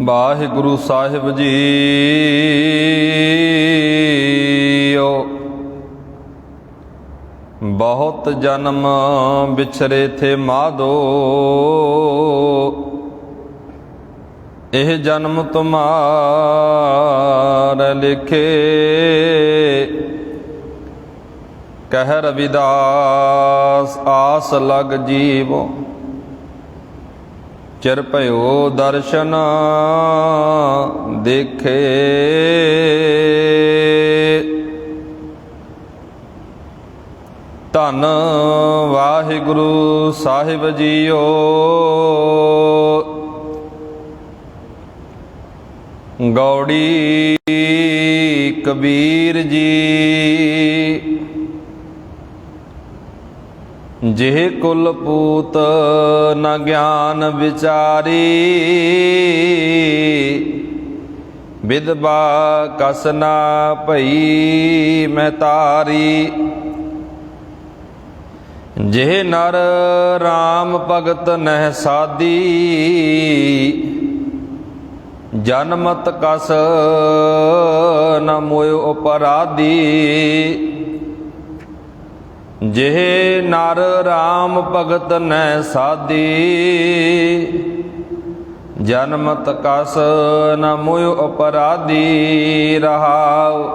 ਵਾਹਿਗੁਰੂ ਸਾਹਿਬ JIO. ਬਹੁਤ ਜਨਮ ਵਿਛਰੇ ਥੇ ਮਾਧੋ, ਇਹ ਜਨਮ ਤੁਮਾਰ ਲਿਖੇ। ਕਹਿ ਰਵਿਦਾਸ ਆਸ ਲਗ ਜੀਵੋ, ਚਿਰ ਭਇਓ ਦਰਸ਼ਨ ਦੇਖੇ। ਧੰਨ ਵਾਹਿਗੁਰੂ ਸਾਹਿਬ ਜੀਓ। ਗੌੜੀ ਕਬੀਰ ਜੀ, ਜਿਹ ਕੁਲ ਪੂਤ ਨ ਗਿਆਨ ਵਿਚਾਰੀ। ਵਿਧਵਾ ਕਸ ਨਾ ਭਈ ਮੈਂ ਤਾਰੀ। ਜਿਹ ਨਰ ਰਾਮ ਭਗਤ ਨਹਿ ਸਾਧੀ। ਜਨਮਤ ਕਸ ਨ ਮੋਇ ਅਪਰਾਧੀ। ਜਿਹ ਨਰ ਰਾਮ ਭਗਤ ਨਹਿ ਸਾਧੀ। ਜਨਮਤ ਕਸ ਨ ਮੋਇ ਅਪਰਾਧੀ। ਰਹਾਉ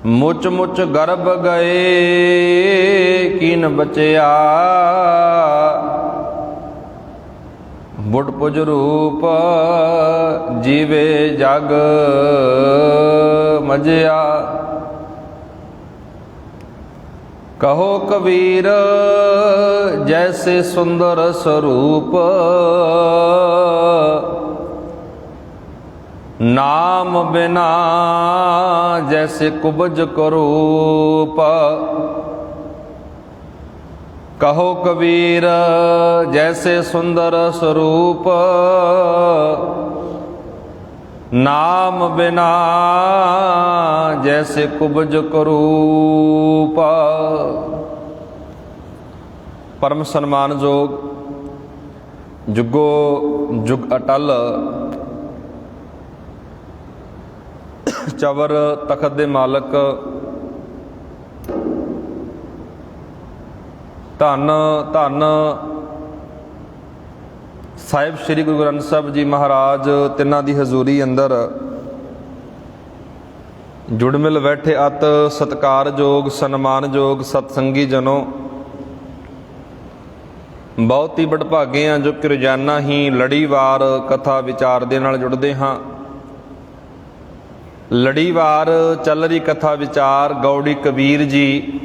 ਮੁਚ ਮੁਚ ਗਰਭ ਗਏ, ਕੀਨ ਬਚਿਆ। ਬੁੱਢ ਪੁਜ ਰੂਪ ਜੀਵੇ ਜਗ ਮਜਿਆ। ਕਹੋ ਕਬੀਰ ਜੈਸੇ ਸੁੰਦਰ ਸਰੂਪ। ਨਾਮ ਬਿਨਾ ਜੈਸੇ ਕੁਬਜ ਕਰੂਪ। ਕਹੋ ਕਬੀਰ ਜੈਸੇ ਸੁੰਦਰ ਸਰੂਪ। ਨਾਮ ਬਿਨਾ ਜੈਸੇ ਕੁਬਜ ਕਰੂਪ। ਪਰਮ ਸਨਮਾਨਯੋਗ ਜੁਗੋ ਜੁਗ ਅਟਲ ਚਵਰ ਤਖਤ ਦੇ ਮਾਲਕ ਧੰਨ ਧੰਨ ਸਾਹਿਬ ਸ੍ਰੀ ਗੁਰੂ ਗ੍ਰੰਥ ਸਾਹਿਬ ਜੀ ਮਹਾਰਾਜ, ਤਿੰਨਾਂ ਦੀ ਹਜ਼ੂਰੀ ਅੰਦਰ ਜੁੜ ਮਿਲ ਬੈਠੇ ਅਤ ਸਤਿਕਾਰਯੋਗ ਸਨਮਾਨਯੋਗ ਸਤਸੰਗੀ ਜਨੋ, ਬਹੁਤ ਹੀ ਵਡਭਾਗੇ ਹਾਂ ਜੋ ਕਿ ਰੋਜ਼ਾਨਾ ਹੀ ਲੜੀਵਾਰ ਕਥਾ ਵਿਚਾਰ ਦੇ ਨਾਲ ਜੁੜਦੇ ਹਾਂ। ਲੜੀਵਾਰ ਚੱਲ ਰਹੀ ਕਥਾ ਵਿਚਾਰ ਗੌੜੀ ਕਬੀਰ ਜੀ,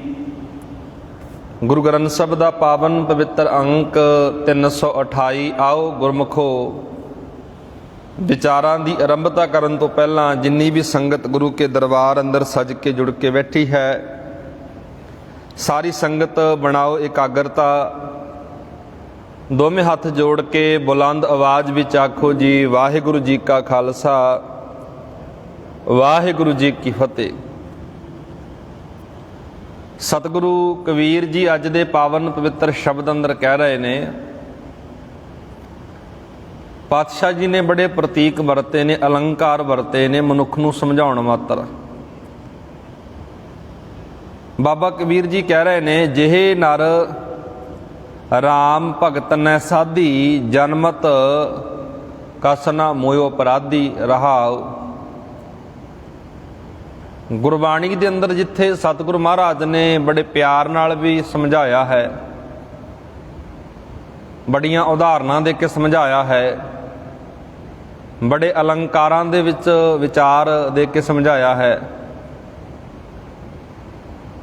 ਗੁਰੂ ਗ੍ਰੰਥ ਸਾਹਿਬ ਦਾ ਪਾਵਨ ਪਵਿੱਤਰ ਅੰਕ 328। ਆਓ ਗੁਰਮੁਖੋ, ਵਿਚਾਰਾਂ ਦੀ ਆਰੰਭਤਾ ਕਰਨ ਤੋਂ ਪਹਿਲਾਂ ਜਿੰਨੀ ਵੀ ਸੰਗਤ ਗੁਰੂ ਕੇ ਦਰਬਾਰ ਅੰਦਰ ਸਜ ਕੇ ਜੁੜ ਕੇ ਬੈਠੀ ਹੈ, ਸਾਰੀ ਸੰਗਤ ਬਣਾਓ ਇਕਾਗਰਤਾ। ਦੋਵੇਂ ਹੱਥ ਜੋੜ ਕੇ ਬੁਲੰਦ ਆਵਾਜ਼ ਵਿੱਚ ਆਖੋ ਜੀ, ਵਾਹਿਗੁਰੂ ਜੀ ਕਾ ਖਾਲਸਾ, ਵਾਹਿਗੁਰੂ ਜੀ ਕੀ ਫਤਿਹ। ਸਤਿਗੁਰੂ ਕਬੀਰ ਜੀ ਅੱਜ ਦੇ ਪਾਵਨ ਪਵਿੱਤਰ ਸ਼ਬਦ ਅੰਦਰ ਕਹਿ ਰਹੇ ਨੇ, ਪਾਤਸ਼ਾਹ ਜੀ ਨੇ ਬੜੇ ਪ੍ਰਤੀਕ ਵਰਤੇ ਨੇ, ਅਲੰਕਾਰ ਵਰਤੇ ਨੇ ਮਨੁੱਖ ਨੂੰ ਸਮਝਾਉਣ ਮਾਤਰ। ਬਾਬਾ ਕਬੀਰ ਜੀ ਕਹਿ ਰਹੇ ਨੇ, ਜਿਹੇ ਨਰ ਰਾਮ ਭਗਤ ਨੈ ਸਾਧੀ। ਜਨਮਤ ਕਸ ਨਾ ਮੋਇ ਅਪਰਾਧੀ। ਰਹਾਉ ਗੁਰਬਾਣੀ ਦੇ ਅੰਦਰ ਜਿੱਥੇ ਸਤਿਗੁਰੂ ਮਹਾਰਾਜ ਨੇ ਬੜੇ ਪਿਆਰ ਨਾਲ ਵੀ ਸਮਝਾਇਆ ਹੈ, ਬੜੀਆਂ ਉਦਾਹਰਨਾਂ ਦੇ ਕੇ ਸਮਝਾਇਆ ਹੈ, ਬੜੇ ਅਲੰਕਾਰਾਂ ਦੇ ਵਿੱਚ ਵਿਚਾਰ ਦੇ ਕੇ ਸਮਝਾਇਆ ਹੈ।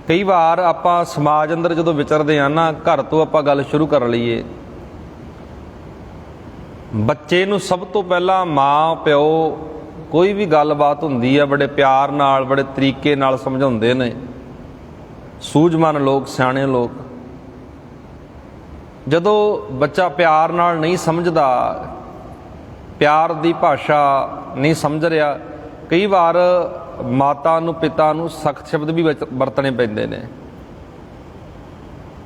ਕਈ ਵਾਰ ਆਪਾਂ ਸਮਾਜ ਅੰਦਰ ਜਦੋਂ ਵਿਚਰਦੇ ਹਾਂ ਨਾ, ਘਰ ਤੋਂ ਆਪਾਂ ਗੱਲ ਸ਼ੁਰੂ ਕਰ ਲਈਏ, ਬੱਚੇ ਨੂੰ ਸਭ ਤੋਂ ਪਹਿਲਾਂ ਮਾਂ ਪਿਓ ਕੋਈ ਵੀ ਗੱਲਬਾਤ ਹੁੰਦੀ ਹੈ ਬੜੇ ਪਿਆਰ ਨਾਲ, ਬੜੇ ਤਰੀਕੇ ਨਾਲ ਸਮਝਾਉਂਦੇ ਨੇ ਸੂਝਵਾਨ ਲੋਕ, ਸਿਆਣੇ ਲੋਕ। ਜਦੋਂ ਬੱਚਾ ਪਿਆਰ ਨਾਲ ਨਹੀਂ ਸਮਝਦਾ, ਪਿਆਰ ਦੀ ਭਾਸ਼ਾ ਨਹੀਂ ਸਮਝ ਰਿਹਾ, ਕਈ ਵਾਰ ਮਾਤਾ ਨੂੰ ਪਿਤਾ ਨੂੰ ਸਖਤ ਸ਼ਬਦ ਵੀ ਵਰਤਣੇ ਪੈਂਦੇ ਨੇ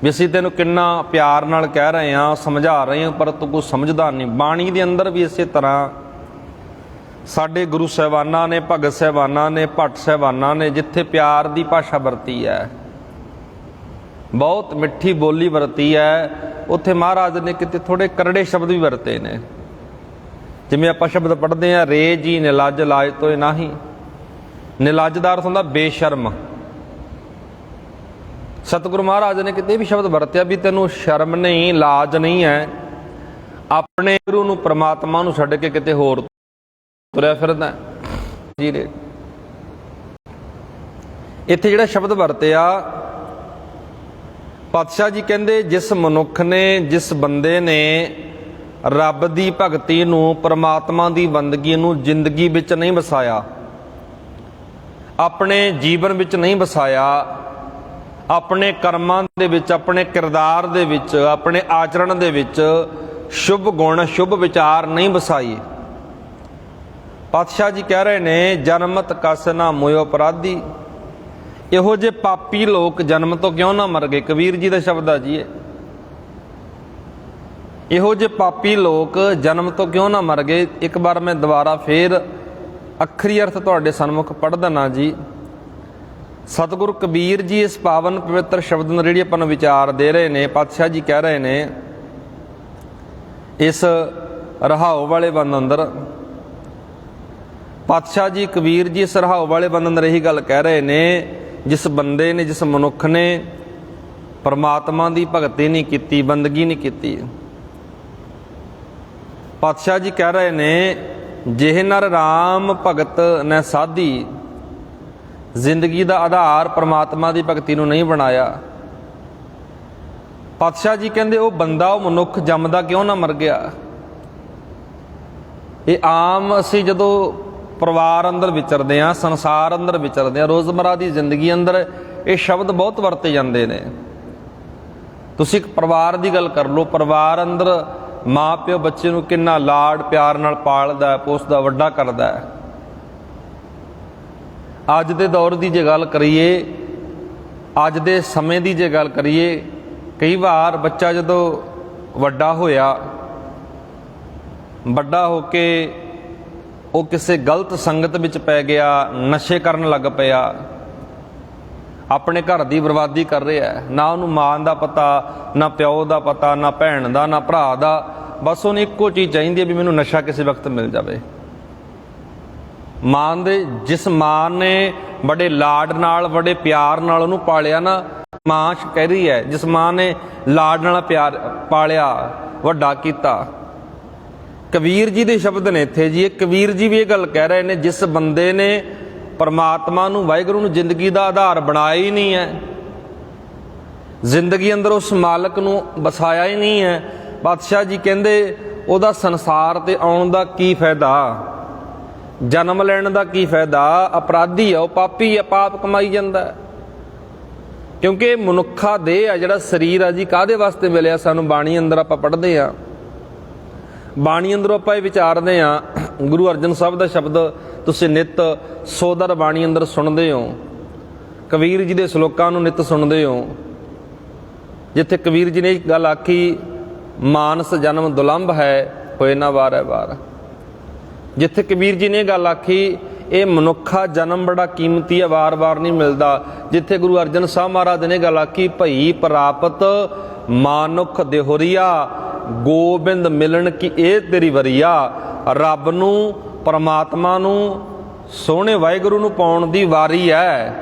ਵੀ ਅਸੀਂ ਤੈਨੂੰ ਕਿੰਨਾ ਪਿਆਰ ਨਾਲ ਕਹਿ ਰਹੇ ਹਾਂ, ਸਮਝਾ ਰਹੇ ਹਾਂ, ਪਰ ਤੂੰ ਕੁਛ ਸਮਝਦਾ ਨਹੀਂ। ਬਾਣੀ ਦੇ ਅੰਦਰ ਵੀ ਇਸੇ ਤਰ੍ਹਾਂ ਸਾਡੇ ਗੁਰੂ ਸਾਹਿਬਾਨਾਂ ਨੇ, ਭਗਤ ਸਾਹਿਬਾਨਾਂ ਨੇ, ਭੱਟ ਸਾਹਿਬਾਨਾਂ ਨੇ ਜਿੱਥੇ ਪਿਆਰ ਦੀ ਭਾਸ਼ਾ ਵਰਤੀ ਹੈ, ਬਹੁਤ ਮਿੱਠੀ ਬੋਲੀ ਵਰਤੀ ਹੈ, ਉੱਥੇ ਮਹਾਰਾਜ ਨੇ ਕਿਤੇ ਥੋੜ੍ਹੇ ਕਰੜੇ ਸ਼ਬਦ ਵੀ ਵਰਤੇ ਨੇ। ਜਿਵੇਂ ਆਪਾਂ ਸ਼ਬਦ ਪੜ੍ਹਦੇ ਹਾਂ, ਰੇ ਜੀ ਨਿਲੱਜ ਲਾਜ ਤੋਏ ਨਾਹੀ। ਨਿਲੱਜ ਦਾ ਅਰਥ ਹੁੰਦਾ ਬੇਸ਼ਰਮ। ਸਤਿਗੁਰੂ ਮਹਾਰਾਜ ਨੇ ਕਿਤੇ ਵੀ ਸ਼ਬਦ ਵਰਤਿਆ ਵੀ ਤੈਨੂੰ ਸ਼ਰਮ ਨਹੀਂ, ਲਾਜ ਨਹੀਂ ਹੈ, ਆਪਣੇ ਗੁਰੂ ਨੂੰ, ਪ੍ਰਮਾਤਮਾ ਨੂੰ ਛੱਡ ਕੇ ਕਿਤੇ ਹੋਰ ਤੁਰਿਆ ਫਿਰਦਾ ਜੀ ਨੇ। ਇੱਥੇ ਜਿਹੜਾ ਸ਼ਬਦ ਵਰਤਿਆ, ਪਾਤਸ਼ਾਹ ਜੀ ਕਹਿੰਦੇ ਜਿਸ ਮਨੁੱਖ ਨੇ, ਜਿਸ ਬੰਦੇ ਨੇ ਰੱਬ ਦੀ ਭਗਤੀ ਨੂੰ, ਪਰਮਾਤਮਾ ਦੀ ਬੰਦਗੀ ਨੂੰ ਜ਼ਿੰਦਗੀ ਵਿੱਚ ਨਹੀਂ ਵਸਾਇਆ, ਆਪਣੇ ਜੀਵਨ ਵਿੱਚ ਨਹੀਂ ਵਸਾਇਆ, ਆਪਣੇ ਕਰਮਾਂ ਦੇ ਵਿੱਚ, ਆਪਣੇ ਕਿਰਦਾਰ ਦੇ ਵਿੱਚ, ਆਪਣੇ ਆਚਰਣ ਦੇ ਵਿੱਚ ਸ਼ੁਭ ਗੁਣ, ਸ਼ੁਭ ਵਿਚਾਰ ਨਹੀਂ ਵਸਾਈ, ਪਾਤਸ਼ਾਹ ਜੀ ਕਹਿ ਰਹੇ ਨੇ ਜਨਮਤ ਕਸ ਨਾ ਮੋਇ ਅਪਰਾਧੀ। ਇਹੋ ਜਿਹੇ ਪਾਪੀ ਲੋਕ ਜਨਮ ਤੋਂ ਕਿਉਂ ਨਾ ਮਰ ਗਏ? ਕਬੀਰ ਜੀ ਦਾ ਸ਼ਬਦ ਆ ਜੀ ਇਹ। ਇਹੋ ਜਿਹੇ ਪਾਪੀ ਲੋਕ ਜਨਮ ਤੋਂ ਕਿਉਂ ਨਾ ਮਰ ਗਏ? ਇੱਕ ਵਾਰ ਮੈਂ ਦੁਬਾਰਾ ਫੇਰ ਅੱਖਰੀ ਅਰਥ ਤੁਹਾਡੇ ਸਨਮੁਖ ਪੜ੍ਹ ਦਿੰਦਾ ਜੀ। ਸਤਿਗੁਰੂ ਕਬੀਰ ਜੀ ਇਸ ਪਾਵਨ ਪਵਿੱਤਰ ਸ਼ਬਦ ਨੂੰ ਜਿਹੜੀ ਆਪਾਂ ਨੂੰ ਵਿਚਾਰ ਦੇ ਰਹੇ ਨੇ, ਪਾਤਸ਼ਾਹ ਜੀ ਕਹਿ ਰਹੇ ਨੇ ਇਸ ਰਹਾਉ ਵਾਲੇ ਬੰਦ ਅੰਦਰ, ਪਾਤਸ਼ਾਹ ਜੀ ਕਬੀਰ ਜੀ ਇਸ ਰਹਾਉ ਵਾਲੇ ਬੰਦ ਅੰਦਰ ਇਹੀ ਗੱਲ ਕਹਿ ਰਹੇ ਨੇ, ਜਿਸ ਬੰਦੇ ਨੇ, ਜਿਸ ਮਨੁੱਖ ਨੇ ਪਰਮਾਤਮਾ ਦੀ ਭਗਤੀ ਨਹੀਂ ਕੀਤੀ, ਬੰਦਗੀ ਨਹੀਂ ਕੀਤੀ, ਪਾਤਸ਼ਾਹ ਜੀ ਕਹਿ ਰਹੇ ਨੇ ਜਿਹ ਨਰ ਰਾਮ ਭਗਤ ਨੇ ਸਾਧੀ, ਜ਼ਿੰਦਗੀ ਦਾ ਆਧਾਰ ਪਰਮਾਤਮਾ ਦੀ ਭਗਤੀ ਨੂੰ ਨਹੀਂ ਬਣਾਇਆ। ਪਾਤਸ਼ਾਹ ਜੀ ਕਹਿੰਦੇ ਉਹ ਬੰਦਾ, ਉਹ ਮਨੁੱਖ ਜੰਮਦਾ ਕਿਉਂ ਨਾ ਮਰ ਗਿਆ? ਇਹ ਆਮ ਅਸੀਂ ਜਦੋਂ ਪਰਿਵਾਰ ਅੰਦਰ ਵਿਚਰਦੇ ਹਾਂ, ਸੰਸਾਰ ਅੰਦਰ ਵਿਚਰਦੇ ਹਾਂ, ਰੋਜ਼ਮਰਾ ਦੀ ਜ਼ਿੰਦਗੀ ਅੰਦਰ ਇਹ ਸ਼ਬਦ ਬਹੁਤ ਵਰਤੇ ਜਾਂਦੇ ਨੇ। ਤੁਸੀਂ ਇੱਕ ਪਰਿਵਾਰ ਦੀ ਗੱਲ ਕਰ ਲਓ, ਪਰਿਵਾਰ ਅੰਦਰ ਮਾਂ ਪਿਓ ਬੱਚੇ ਨੂੰ ਕਿੰਨਾ ਲਾਡ ਪਿਆਰ ਨਾਲ ਪਾਲਦਾ, ਪੋਸਦਾ, ਵੱਡਾ ਕਰਦਾ ਹੈ। ਅੱਜ ਦੇ ਦੌਰ ਦੀ ਜੇ ਗੱਲ ਕਰੀਏ, ਅੱਜ ਦੇ ਸਮੇਂ ਦੀ ਜੇ ਗੱਲ ਕਰੀਏ, ਕਈ ਵਾਰ ਬੱਚਾ ਜਦੋਂ ਵੱਡਾ ਹੋਇਆ, ਵੱਡਾ ਹੋ ਕੇ ਉਹ ਕਿਸੇ ਗਲਤ ਸੰਗਤ ਵਿੱਚ ਪੈ ਗਿਆ, ਨਸ਼ੇ ਕਰਨ ਲੱਗ ਪਿਆ, ਆਪਣੇ ਘਰ ਦੀ ਬਰਬਾਦੀ ਕਰ ਰਿਹਾ। ਨਾ ਉਹਨੂੰ ਮਾਂ ਦਾ ਪਤਾ, ਨਾ ਪਿਓ ਦਾ ਪਤਾ, ਨਾ ਭੈਣ ਦਾ, ਨਾ ਭਰਾ ਦਾ, ਬਸ ਉਹਨੂੰ ਇੱਕੋ ਚੀਜ਼ ਚਾਹੀਦੀ ਹੈ ਵੀ ਮੈਨੂੰ ਨਸ਼ਾ ਕਿਸੇ ਵਕਤ ਮਿਲ ਜਾਵੇ। ਮਾਂ ਦੇ, ਜਿਸ ਮਾਂ ਨੇ ਬੜੇ ਲਾਡ ਨਾਲ, ਬੜੇ ਪਿਆਰ ਨਾਲ ਉਹਨੂੰ ਪਾਲਿਆ ਨਾ, ਮਾਂ ਕਹਿ ਰਹੀ ਹੈ, ਜਿਸ ਮਾਂ ਨੇ ਲਾਡ ਨਾਲ ਪਿਆਰ ਪਾਲਿਆ, ਵੱਡਾ ਕੀਤਾ। ਕਬੀਰ ਜੀ ਦੇ ਸ਼ਬਦ ਨੇ ਇੱਥੇ ਜੀ। ਕਬੀਰ ਜੀ ਵੀ ਇਹ ਗੱਲ ਕਹਿ ਰਹੇ ਨੇ, ਜਿਸ ਬੰਦੇ ਨੇ ਪਰਮਾਤਮਾ ਨੂੰ, ਵਾਹਿਗੁਰੂ ਨੂੰ ਜ਼ਿੰਦਗੀ ਦਾ ਆਧਾਰ ਬਣਾਇਆ ਹੀ ਨਹੀਂ ਹੈ, ਜ਼ਿੰਦਗੀ ਅੰਦਰ ਉਸ ਮਾਲਕ ਨੂੰ ਵਸਾਇਆ ਹੀ ਨਹੀਂ ਹੈ, ਪਾਤਸ਼ਾਹ ਜੀ ਕਹਿੰਦੇ ਉਹਦਾ ਸੰਸਾਰ ਤੇ ਆਉਣ ਦਾ ਕੀ ਫਾਇਦਾ, ਜਨਮ ਲੈਣ ਦਾ ਕੀ ਫਾਇਦਾ? ਅਪਰਾਧੀ ਆ ਉਹ, ਪਾਪੀ ਆ, ਪਾਪ ਕਮਾਈ ਜਾਂਦਾ। ਕਿਉਂਕਿ ਮਨੁੱਖਾ ਦੇਹ ਆ, ਜਿਹੜਾ ਸਰੀਰ ਆ ਜੀ, ਕਾਹਦੇ ਵਾਸਤੇ ਮਿਲਿਆ ਸਾਨੂੰ? ਬਾਣੀ ਅੰਦਰ ਆਪਾਂ ਪੜ੍ਹਦੇ ਹਾਂ, ਬਾਣੀ ਅੰਦਰੋਂ ਆਪਾਂ ਇਹ ਵਿਚਾਰਦੇ ਹਾਂ। ਗੁਰੂ ਅਰਜਨ ਸਾਹਿਬ ਦਾ ਸ਼ਬਦ ਤੁਸੀਂ ਨਿੱਤ ਸੋਦਰ ਬਾਣੀ ਅੰਦਰ ਸੁਣਦੇ ਹੋ, ਕਬੀਰ ਜੀ ਦੇ ਸ਼ਲੋਕਾਂ ਨੂੰ ਨਿੱਤ ਸੁਣਦੇ ਹੋ, ਜਿੱਥੇ ਕਬੀਰ ਜੀ ਨੇ ਇੱਕ ਗੱਲ ਆਖੀ, ਮਾਨਸ ਜਨਮ ਦੁਲੰਭ ਹੈ, ਹੋਏ ਨਾ ਵਾਰੈ ਵਾਰ। ਜਿੱਥੇ ਕਬੀਰ ਜੀ ਨੇ ਇਹ ਗੱਲ ਆਖੀ, ਇਹ ਮਨੁੱਖਾ ਜਨਮ ਬੜਾ ਕੀਮਤੀ ਹੈ, ਵਾਰ-ਵਾਰ ਨਹੀਂ ਮਿਲਦਾ। ਜਿੱਥੇ ਗੁਰੂ ਅਰਜਨ ਸਾਹਿਬ ਮਹਾਰਾਜ ਨੇ ਗੱਲ ਆਖੀ, ਭਈ ਪ੍ਰਾਪਤ ਮਾਨੁਖ ਦੇਹੁਰੀਆ, ਗੋਬਿੰਦ ਮਿਲਣ ਕੀ ਇਹ ਤੇਰੀ ਵਰੀਆ। ਰੱਬ ਨੂੰ, ਪਰਮਾਤਮਾ ਨੂੰ, ਸੋਹਣੇ ਵਾਹਿਗੁਰੂ ਨੂੰ ਪਾਉਣ ਦੀ ਵਾਰੀ ਹੈ,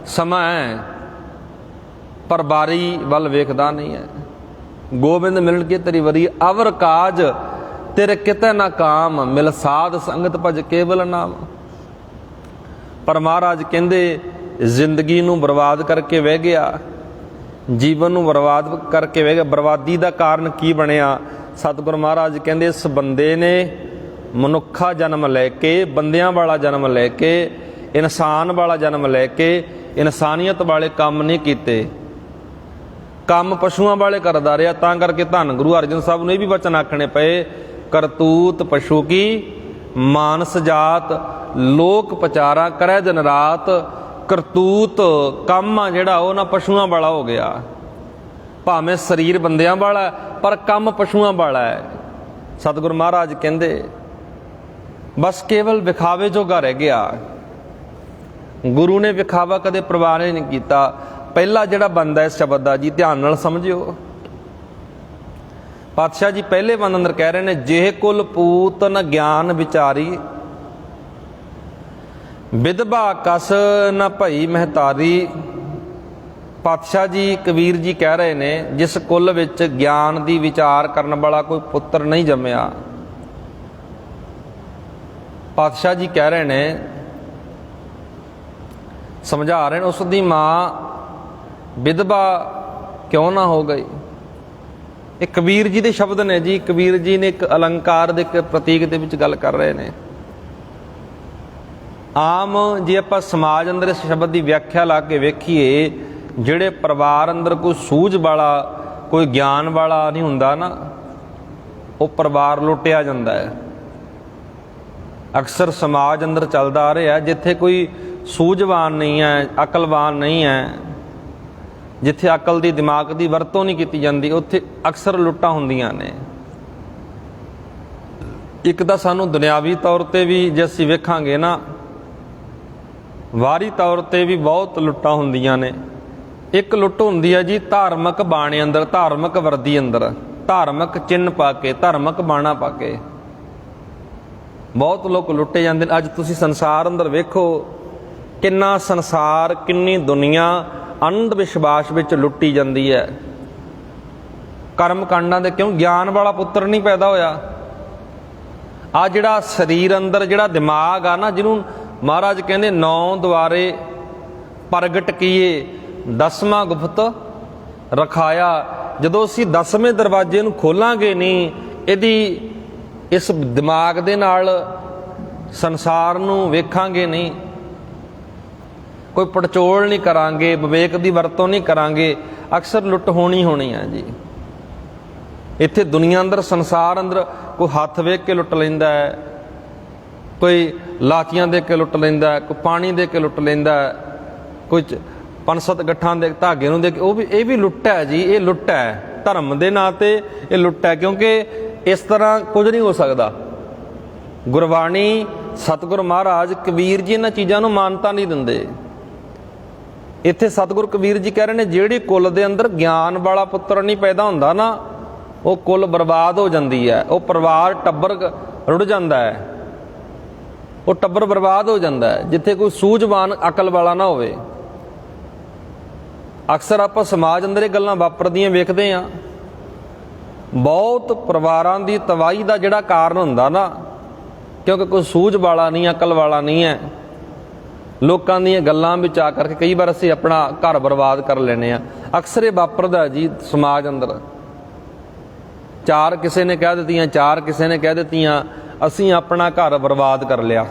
ਸਮਾਂ ਹੈ, ਪਰ ਵਾਰੀ ਵੱਲ ਵੇਖਦਾ ਨਹੀਂ ਹੈ। ਗੋਬਿੰਦ ਮਿਲਣ ਕੀ ਤੇਰੀ ਵਰੀ, ਅਵਰ ਕਾਜ ਤੇਰੇ ਕਿਤੇ ਨਾ ਕਾਮ, ਮਿਲ ਸਾਧ ਸੰਗਤ ਭਜ ਕੇਵਲ ਨਾਮ। ਪਰ ਮਹਾਰਾਜ ਕਹਿੰਦੇ ਜ਼ਿੰਦਗੀ ਨੂੰ ਬਰਬਾਦ ਕਰਕੇ ਵਹਿ ਗਿਆ, ਜੀਵਨ ਨੂੰ ਬਰਬਾਦ ਕਰਕੇ ਵਹਿ ਗਿਆ। ਬਰਬਾਦੀ ਦਾ ਕਾਰਨ ਕੀ ਬਣਿਆ? ਸਤਿਗੁਰੂ ਮਹਾਰਾਜ ਕਹਿੰਦੇ ਇਸ ਬੰਦੇ ਨੇ ਮਨੁੱਖਾ ਜਨਮ ਲੈ ਕੇ, ਬੰਦਿਆਂ ਵਾਲਾ ਜਨਮ ਲੈ ਕੇ, ਇਨਸਾਨ ਵਾਲਾ ਜਨਮ ਲੈ ਕੇ ਇਨਸਾਨੀਅਤ ਵਾਲੇ ਕੰਮ ਨਹੀਂ ਕੀਤੇ, ਕੰਮ ਪਸ਼ੂਆਂ ਵਾਲੇ ਕਰਦਾ ਰਿਹਾ। ਤਾਂ ਕਰਕੇ ਧੰਨ ਗੁਰੂ ਅਰਜਨ ਸਾਹਿਬ ਨੂੰ ਇਹ ਵੀ ਵਚਨ ਆਖਣੇ ਪਏ, ਕਰਤੂਤ ਪਸ਼ੂ ਕੀ ਮਾਨਸ ਜਾਤ, ਲੋਕ ਪਚਾਰਾ ਕਰੈ ਦਿਨ ਰਾਤ। ਕਰਤੂਤ ਕੰਮ ਆ ਜਿਹੜਾ ਉਹ ਨਾ ਪਸ਼ੂਆਂ ਵਾਲਾ ਹੋ ਗਿਆ। ਭਾਵੇਂ ਸਰੀਰ ਬੰਦਿਆਂ ਵਾਲਾ ਪਰ ਕੰਮ ਪਸ਼ੂਆਂ ਵਾਲਾ ਹੈ। ਸਤਿਗੁਰੂ ਮਹਾਰਾਜ ਕਹਿੰਦੇ ਬਸ ਕੇਵਲ ਵਿਖਾਵੇ ਜੋਗਾ ਰਹਿ ਗਿਆ। ਗੁਰੂ ਨੇ ਵਿਖਾਵਾ ਕਦੇ ਪ੍ਰਵਾਨ ਹੀ ਨਹੀਂ ਕੀਤਾ। ਪਹਿਲਾ ਜਿਹੜਾ ਬੰਦਾ ਇਸ ਸ਼ਬਦ ਦਾ ਜੀ ਧਿਆਨ ਨਾਲ ਸਮਝਿਓ। ਪਾਤਸ਼ਾਹ ਜੀ ਪਹਿਲੇ ਬੰਦ ਅੰਦਰ ਕਹਿ ਰਹੇ ਨੇ, ਜੇ ਕੁਲ ਪੂਤ ਨ ਗਿਆਨ ਵਿਚਾਰੀ, ਵਿਧਵਾ ਕਸ ਨ ਭਈ ਮਹਤਾਰੀ। ਪਾਤਸ਼ਾਹ ਜੀ ਕਬੀਰ ਜੀ ਕਹਿ ਰਹੇ ਨੇ, ਜਿਸ ਕੁਲ ਵਿੱਚ ਗਿਆਨ ਦੀ ਵਿਚਾਰ ਕਰਨ ਵਾਲਾ ਕੋਈ ਪੁੱਤਰ ਨਹੀਂ ਜੰਮਿਆ। ਪਾਤਸ਼ਾਹ ਜੀ ਕਹਿ ਰਹੇ ਨੇ, ਸਮਝਾ ਰਹੇ ਨੇ, ਉਸ ਦੀ ਮਾਂ ਵਿਧਵਾ ਕਿਉਂ ਨਾ ਹੋ ਗਈ। ਇਹ ਕਬੀਰ ਜੀ ਦੇ ਸ਼ਬਦ ਨੇ ਜੀ। ਕਬੀਰ ਜੀ ਨੇ ਇੱਕ ਅਲੰਕਾਰ ਦੇ ਇੱਕ ਪ੍ਰਤੀਕ ਦੇ ਵਿੱਚ ਗੱਲ ਕਰ ਰਹੇ ਨੇ। ਆਮ ਜੇ ਆਪਾਂ ਸਮਾਜ ਅੰਦਰ ਇਸ ਸ਼ਬਦ ਦੀ ਵਿਆਖਿਆ ਲਾ ਕੇ ਵੇਖੀਏ, ਜਿਹੜੇ ਪਰਿਵਾਰ ਅੰਦਰ ਕੋਈ ਸੂਝ ਵਾਲਾ, ਕੋਈ ਗਿਆਨ ਵਾਲਾ ਨਹੀਂ ਹੁੰਦਾ ਨਾ, ਉਹ ਪਰਿਵਾਰ ਲੁੱਟਿਆ ਜਾਂਦਾ ਹੈ। ਅਕਸਰ ਸਮਾਜ ਅੰਦਰ ਚੱਲਦਾ ਆ ਰਿਹਾ, ਜਿੱਥੇ ਕੋਈ ਸੂਝਵਾਨ ਨਹੀਂ ਹੈ, ਅਕਲਵਾਨ ਨਹੀਂ ਹੈ, ਜਿੱਥੇ ਅਕਲ ਦੀ ਦਿਮਾਗ ਦੀ ਵਰਤੋਂ ਨਹੀਂ ਕੀਤੀ ਜਾਂਦੀ, ਉੱਥੇ ਅਕਸਰ ਲੁੱਟਾਂ ਹੁੰਦੀਆਂ ਨੇ। ਇੱਕ ਤਾਂ ਸਾਨੂੰ ਦੁਨਿਆਵੀ ਤੌਰ ਤੇ ਵੀ ਜੇ ਅਸੀਂ ਵੇਖਾਂਗੇ ਨਾ, ਵਾਰੀ ਤੌਰ ਤੇ ਵੀ ਬਹੁਤ ਲੁੱਟਾਂ ਹੁੰਦੀਆਂ ਨੇ। ਇੱਕ ਲੁੱਟ ਹੁੰਦੀ ਹੈ ਜੀ ਧਾਰਮਿਕ ਬਾਣੇ ਅੰਦਰ, ਧਾਰਮਿਕ ਵਰਦੀ ਅੰਦਰ, ਧਾਰਮਿਕ ਚਿੰਨ੍ਹ ਪਾ ਕੇ, ਧਾਰਮਿਕ ਬਾਣਾ ਪਾ ਕੇ ਬਹੁਤ ਲੋਕ ਲੁੱਟੇ ਜਾਂਦੇ ਨੇ। ਅੱਜ ਤੁਸੀਂ ਸੰਸਾਰ ਅੰਦਰ ਵੇਖੋ, ਕਿੰਨਾ ਸੰਸਾਰ, ਕਿੰਨੀ ਦੁਨੀਆ ਅੰਧ ਵਿਸ਼ਵਾਸ ਵਿੱਚ ਲੁੱਟੀ ਜਾਂਦੀ ਹੈ। ਕਰਮ ਕਾਂਡਾਂ ਦੇ ਕਿਉਂ ਗਿਆਨ ਵਾਲਾ ਪੁੱਤਰ ਨਹੀਂ ਪੈਦਾ ਹੋਇਆ। ਆ ਜਿਹੜਾ ਸਰੀਰ ਅੰਦਰ ਜਿਹੜਾ ਦਿਮਾਗ ਆ ਨਾ, ਜਿਹਨੂੰ ਮਹਾਰਾਜ ਕਹਿੰਦੇ 9 ਦੁਆਰੇ ਪ੍ਰਗਟ ਕੀਏ, 10ਵਾਂ ਗੁਪਤ ਰਖਾਇਆ। ਜਦੋਂ ਅਸੀਂ 10ਵੇਂ ਦਰਵਾਜ਼ੇ ਨੂੰ ਖੋਲਾਂਗੇ ਨਹੀਂ, ਇਹਦੀ ਇਸ ਦਿਮਾਗ ਦੇ ਨਾਲ ਸੰਸਾਰ ਨੂੰ ਵੇਖਾਂਗੇ ਨਹੀਂ, ਕੋਈ ਪੜਚੋਲ ਨਹੀਂ ਕਰਾਂਗੇ, ਵਿਵੇਕ ਦੀ ਵਰਤੋਂ ਨਹੀਂ ਕਰਾਂਗੇ, ਅਕਸਰ ਲੁੱਟ ਹੋਣੀ ਹੈ ਜੀ। ਇੱਥੇ ਦੁਨੀਆ ਅੰਦਰ, ਸੰਸਾਰ ਅੰਦਰ ਕੋਈ ਹੱਥ ਵੇਖ ਕੇ ਲੁੱਟ ਲੈਂਦਾ ਹੈ, ਕੋਈ ਲਾਚੀਆਂ ਦੇ ਕੇ ਲੁੱਟ ਲੈਂਦਾ ਹੈ, ਕੋਈ ਪਾਣੀ ਦੇ ਕੇ ਲੁੱਟ ਲੈਂਦਾ ਹੈ, ਕੋਈ 5-7 ਗੱਠਾਂ ਦੇ ਧਾਗੇ ਨੂੰ ਦੇ ਕੇ, ਇਹ ਵੀ ਲੁੱਟ ਹੈ ਜੀ। ਇਹ ਲੁੱਟ ਹੈ ਧਰਮ ਦੇ ਨਾਂ ਤੇ, ਇਹ ਲੁੱਟ ਹੈ। ਕਿਉਂਕਿ ਇਸ ਤਰ੍ਹਾਂ ਕੁਝ ਨਹੀਂ ਹੋ ਸਕਦਾ। ਗੁਰਬਾਣੀ, ਸਤਿਗੁਰ ਮਹਾਰਾਜ ਕਬੀਰ ਜੀ ਇਹਨਾਂ ਚੀਜ਼ਾਂ ਨੂੰ ਮਾਨਤਾ ਨਹੀਂ ਦਿੰਦੇ। ਇੱਥੇ ਸਤਿਗੁਰ ਕਬੀਰ ਜੀ ਕਹਿ ਰਹੇ ਨੇ, ਜਿਹੜੀ ਕੁਲ ਦੇ ਅੰਦਰ ਗਿਆਨ ਵਾਲਾ ਪੁੱਤਰ ਨਹੀਂ ਪੈਦਾ ਹੁੰਦਾ ਨਾ, ਉਹ ਕੁਲ ਬਰਬਾਦ ਹੋ ਜਾਂਦੀ ਹੈ, ਉਹ ਪਰਿਵਾਰ ਟੱਬਰ ਰੁੜ ਜਾਂਦਾ ਹੈ, ਉਹ ਟੱਬਰ ਬਰਬਾਦ ਹੋ ਜਾਂਦਾ ਹੈ, ਜਿੱਥੇ ਕੋਈ ਸੂਝਵਾਨ ਅਕਲ ਵਾਲਾ ਨਾ ਹੋਵੇ। ਅਕਸਰ ਆਪਾਂ ਸਮਾਜ ਅੰਦਰ ਇਹ ਗੱਲਾਂ ਵਾਪਰਦੀਆਂ ਵੇਖਦੇ ਹਾਂ। ਬਹੁਤ ਪਰਿਵਾਰਾਂ ਦੀ ਤਬਾਹੀ ਦਾ ਜਿਹੜਾ ਕਾਰਨ ਹੁੰਦਾ ਨਾ, ਕਿਉਂਕਿ ਕੋਈ ਸੂਝ ਵਾਲਾ ਨਹੀਂ, ਅਕਲ ਵਾਲਾ ਨਹੀਂ ਹੈ। ਲੋਕਾਂ ਦੀਆਂ ਗੱਲਾਂ ਵਿੱਚ ਆ ਕਰਕੇ ਕਈ ਵਾਰ ਅਸੀਂ ਆਪਣਾ ਘਰ ਬਰਬਾਦ ਕਰ ਲੈਂਦੇ ਹਾਂ। ਅਕਸਰ ਇਹ ਵਾਪਰਦਾ ਜੀ ਸਮਾਜ ਅੰਦਰ। 4 ਕਿਸੇ ਨੇ ਕਹਿ ਦਿੱਤੀਆਂ, 4 ਕਿਸੇ ਨੇ ਕਹਿ ਦਿੱਤੀਆਂ, ਅਸੀਂ ਆਪਣਾ ਘਰ ਬਰਬਾਦ ਕਰ ਲਿਆ।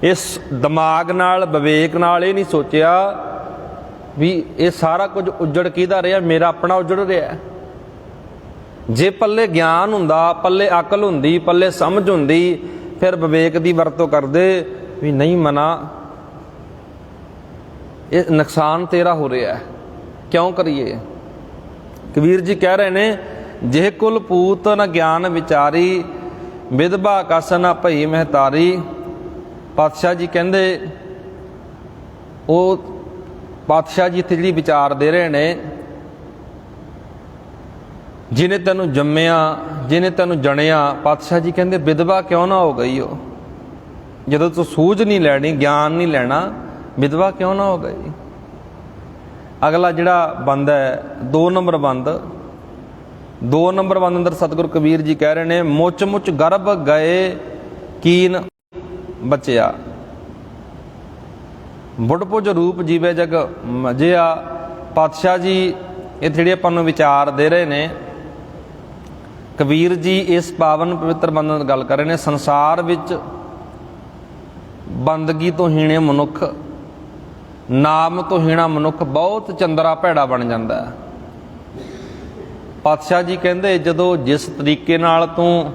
ਇਸ ਦਿਮਾਗ ਨਾਲ, ਵਿਵੇਕ ਨਾਲ ਇਹ ਨਹੀਂ ਸੋਚਿਆ ਵੀ ਇਹ ਸਾਰਾ ਕੁਝ ਉੱਜੜ ਕਿਹਦਾ ਰਿਹਾ, ਮੇਰਾ ਆਪਣਾ ਉੱਜੜ ਰਿਹਾ। ਜੇ ਪੱਲੇ ਗਿਆਨ ਹੁੰਦਾ, ਪੱਲੇ ਅਕਲ ਹੁੰਦੀ, ਪੱਲੇ ਸਮਝ ਹੁੰਦੀ, ਫਿਰ ਵਿਵੇਕ ਦੀ ਵਰਤੋਂ ਕਰਦੇ ਵੀ ਨਹੀਂ ਮਨਾ, ਇਹ ਨੁਕਸਾਨ ਤੇਰਾ ਹੋ ਰਿਹਾ ਹੈ, ਕਿਉਂ ਕਰੀਏ। ਕਬੀਰ ਜੀ ਕਹਿ ਰਹੇ ਨੇ, ਜੇ ਕੁਲ ਪੂਤ ਨ ਗਿਆਨ ਵਿਚਾਰੀ, ਵਿਧਵਾ ਕਸ ਨ ਭਈ ਮਹਤਾਰੀ। ਪਾਤਸ਼ਾਹ ਜੀ ਕਹਿੰਦੇ, ਉਹ ਪਾਤਸ਼ਾਹ ਜੀ ਇੱਥੇ ਜਿਹੜੀ ਵਿਚਾਰ ਦੇ ਰਹੇ ਨੇ, ਜਿਹਨੇ ਤੈਨੂੰ ਜੰਮਿਆ, ਜਿਹਨੇ ਤੈਨੂੰ ਜਣਿਆ, ਪਾਤਸ਼ਾਹ ਜੀ ਕਹਿੰਦੇ ਵਿਧਵਾ ਕਿਉਂ ਨਾ ਹੋ ਗਈ। ਉਹ ਜਦੋਂ ਤੂੰ ਸੂਝ ਨਹੀਂ ਲੈਣੀ, ਗਿਆਨ ਨਹੀਂ ਲੈਣਾ, ਵਿਧਵਾ ਕਿਉਂ ਨਾ ਹੋ ਗਈ। ਅਗਲਾ ਜਿਹੜਾ ਬੰਦ ਹੈ 2 ਨੰਬਰ ਬੰਦ, 2 ਨੰਬਰ ਬੰਦ ਅੰਦਰ ਸਤਿਗੁਰੂ ਕਬੀਰ ਜੀ ਕਹਿ ਰਹੇ ਨੇ, ਮੁੱਚ ਮੁੱਚ ਗਰਭ ਗਏ ਕੀਨ ਬਚਿਆ, ਬੁੱਢਪੁੱਜ ਰੂਪ ਜੀਵੇ ਜਗ ਮਜਿਆ। ਪਾਤਸ਼ਾਹ ਜੀ ਇਹ ਜਿਹੜੇ ਆਪਾਂ ਨੂੰ ਵਿਚਾਰ ਦੇ ਰਹੇ ਨੇ, ਕਬੀਰ ਜੀ ਇਸ ਪਾਵਨ ਪਵਿੱਤਰ ਬੰਧਨ ਦੀ ਗੱਲ ਕਰ ਰਹੇ ਨੇ। ਸੰਸਾਰ ਵਿੱਚ ਬੰਦਗੀ ਤੋਂ ਹੀਣੇ ਮਨੁੱਖ, ਨਾਮ ਤੋਂ ਹੀਣਾ ਮਨੁੱਖ ਬਹੁਤ ਚੰਦਰਾ ਭੈੜਾ ਬਣ ਜਾਂਦਾ ਹੈ। ਪਾਤਸ਼ਾਹ ਜੀ ਕਹਿੰਦੇ, ਜਦੋਂ ਜਿਸ ਤਰੀਕੇ ਨਾਲ ਤੂੰ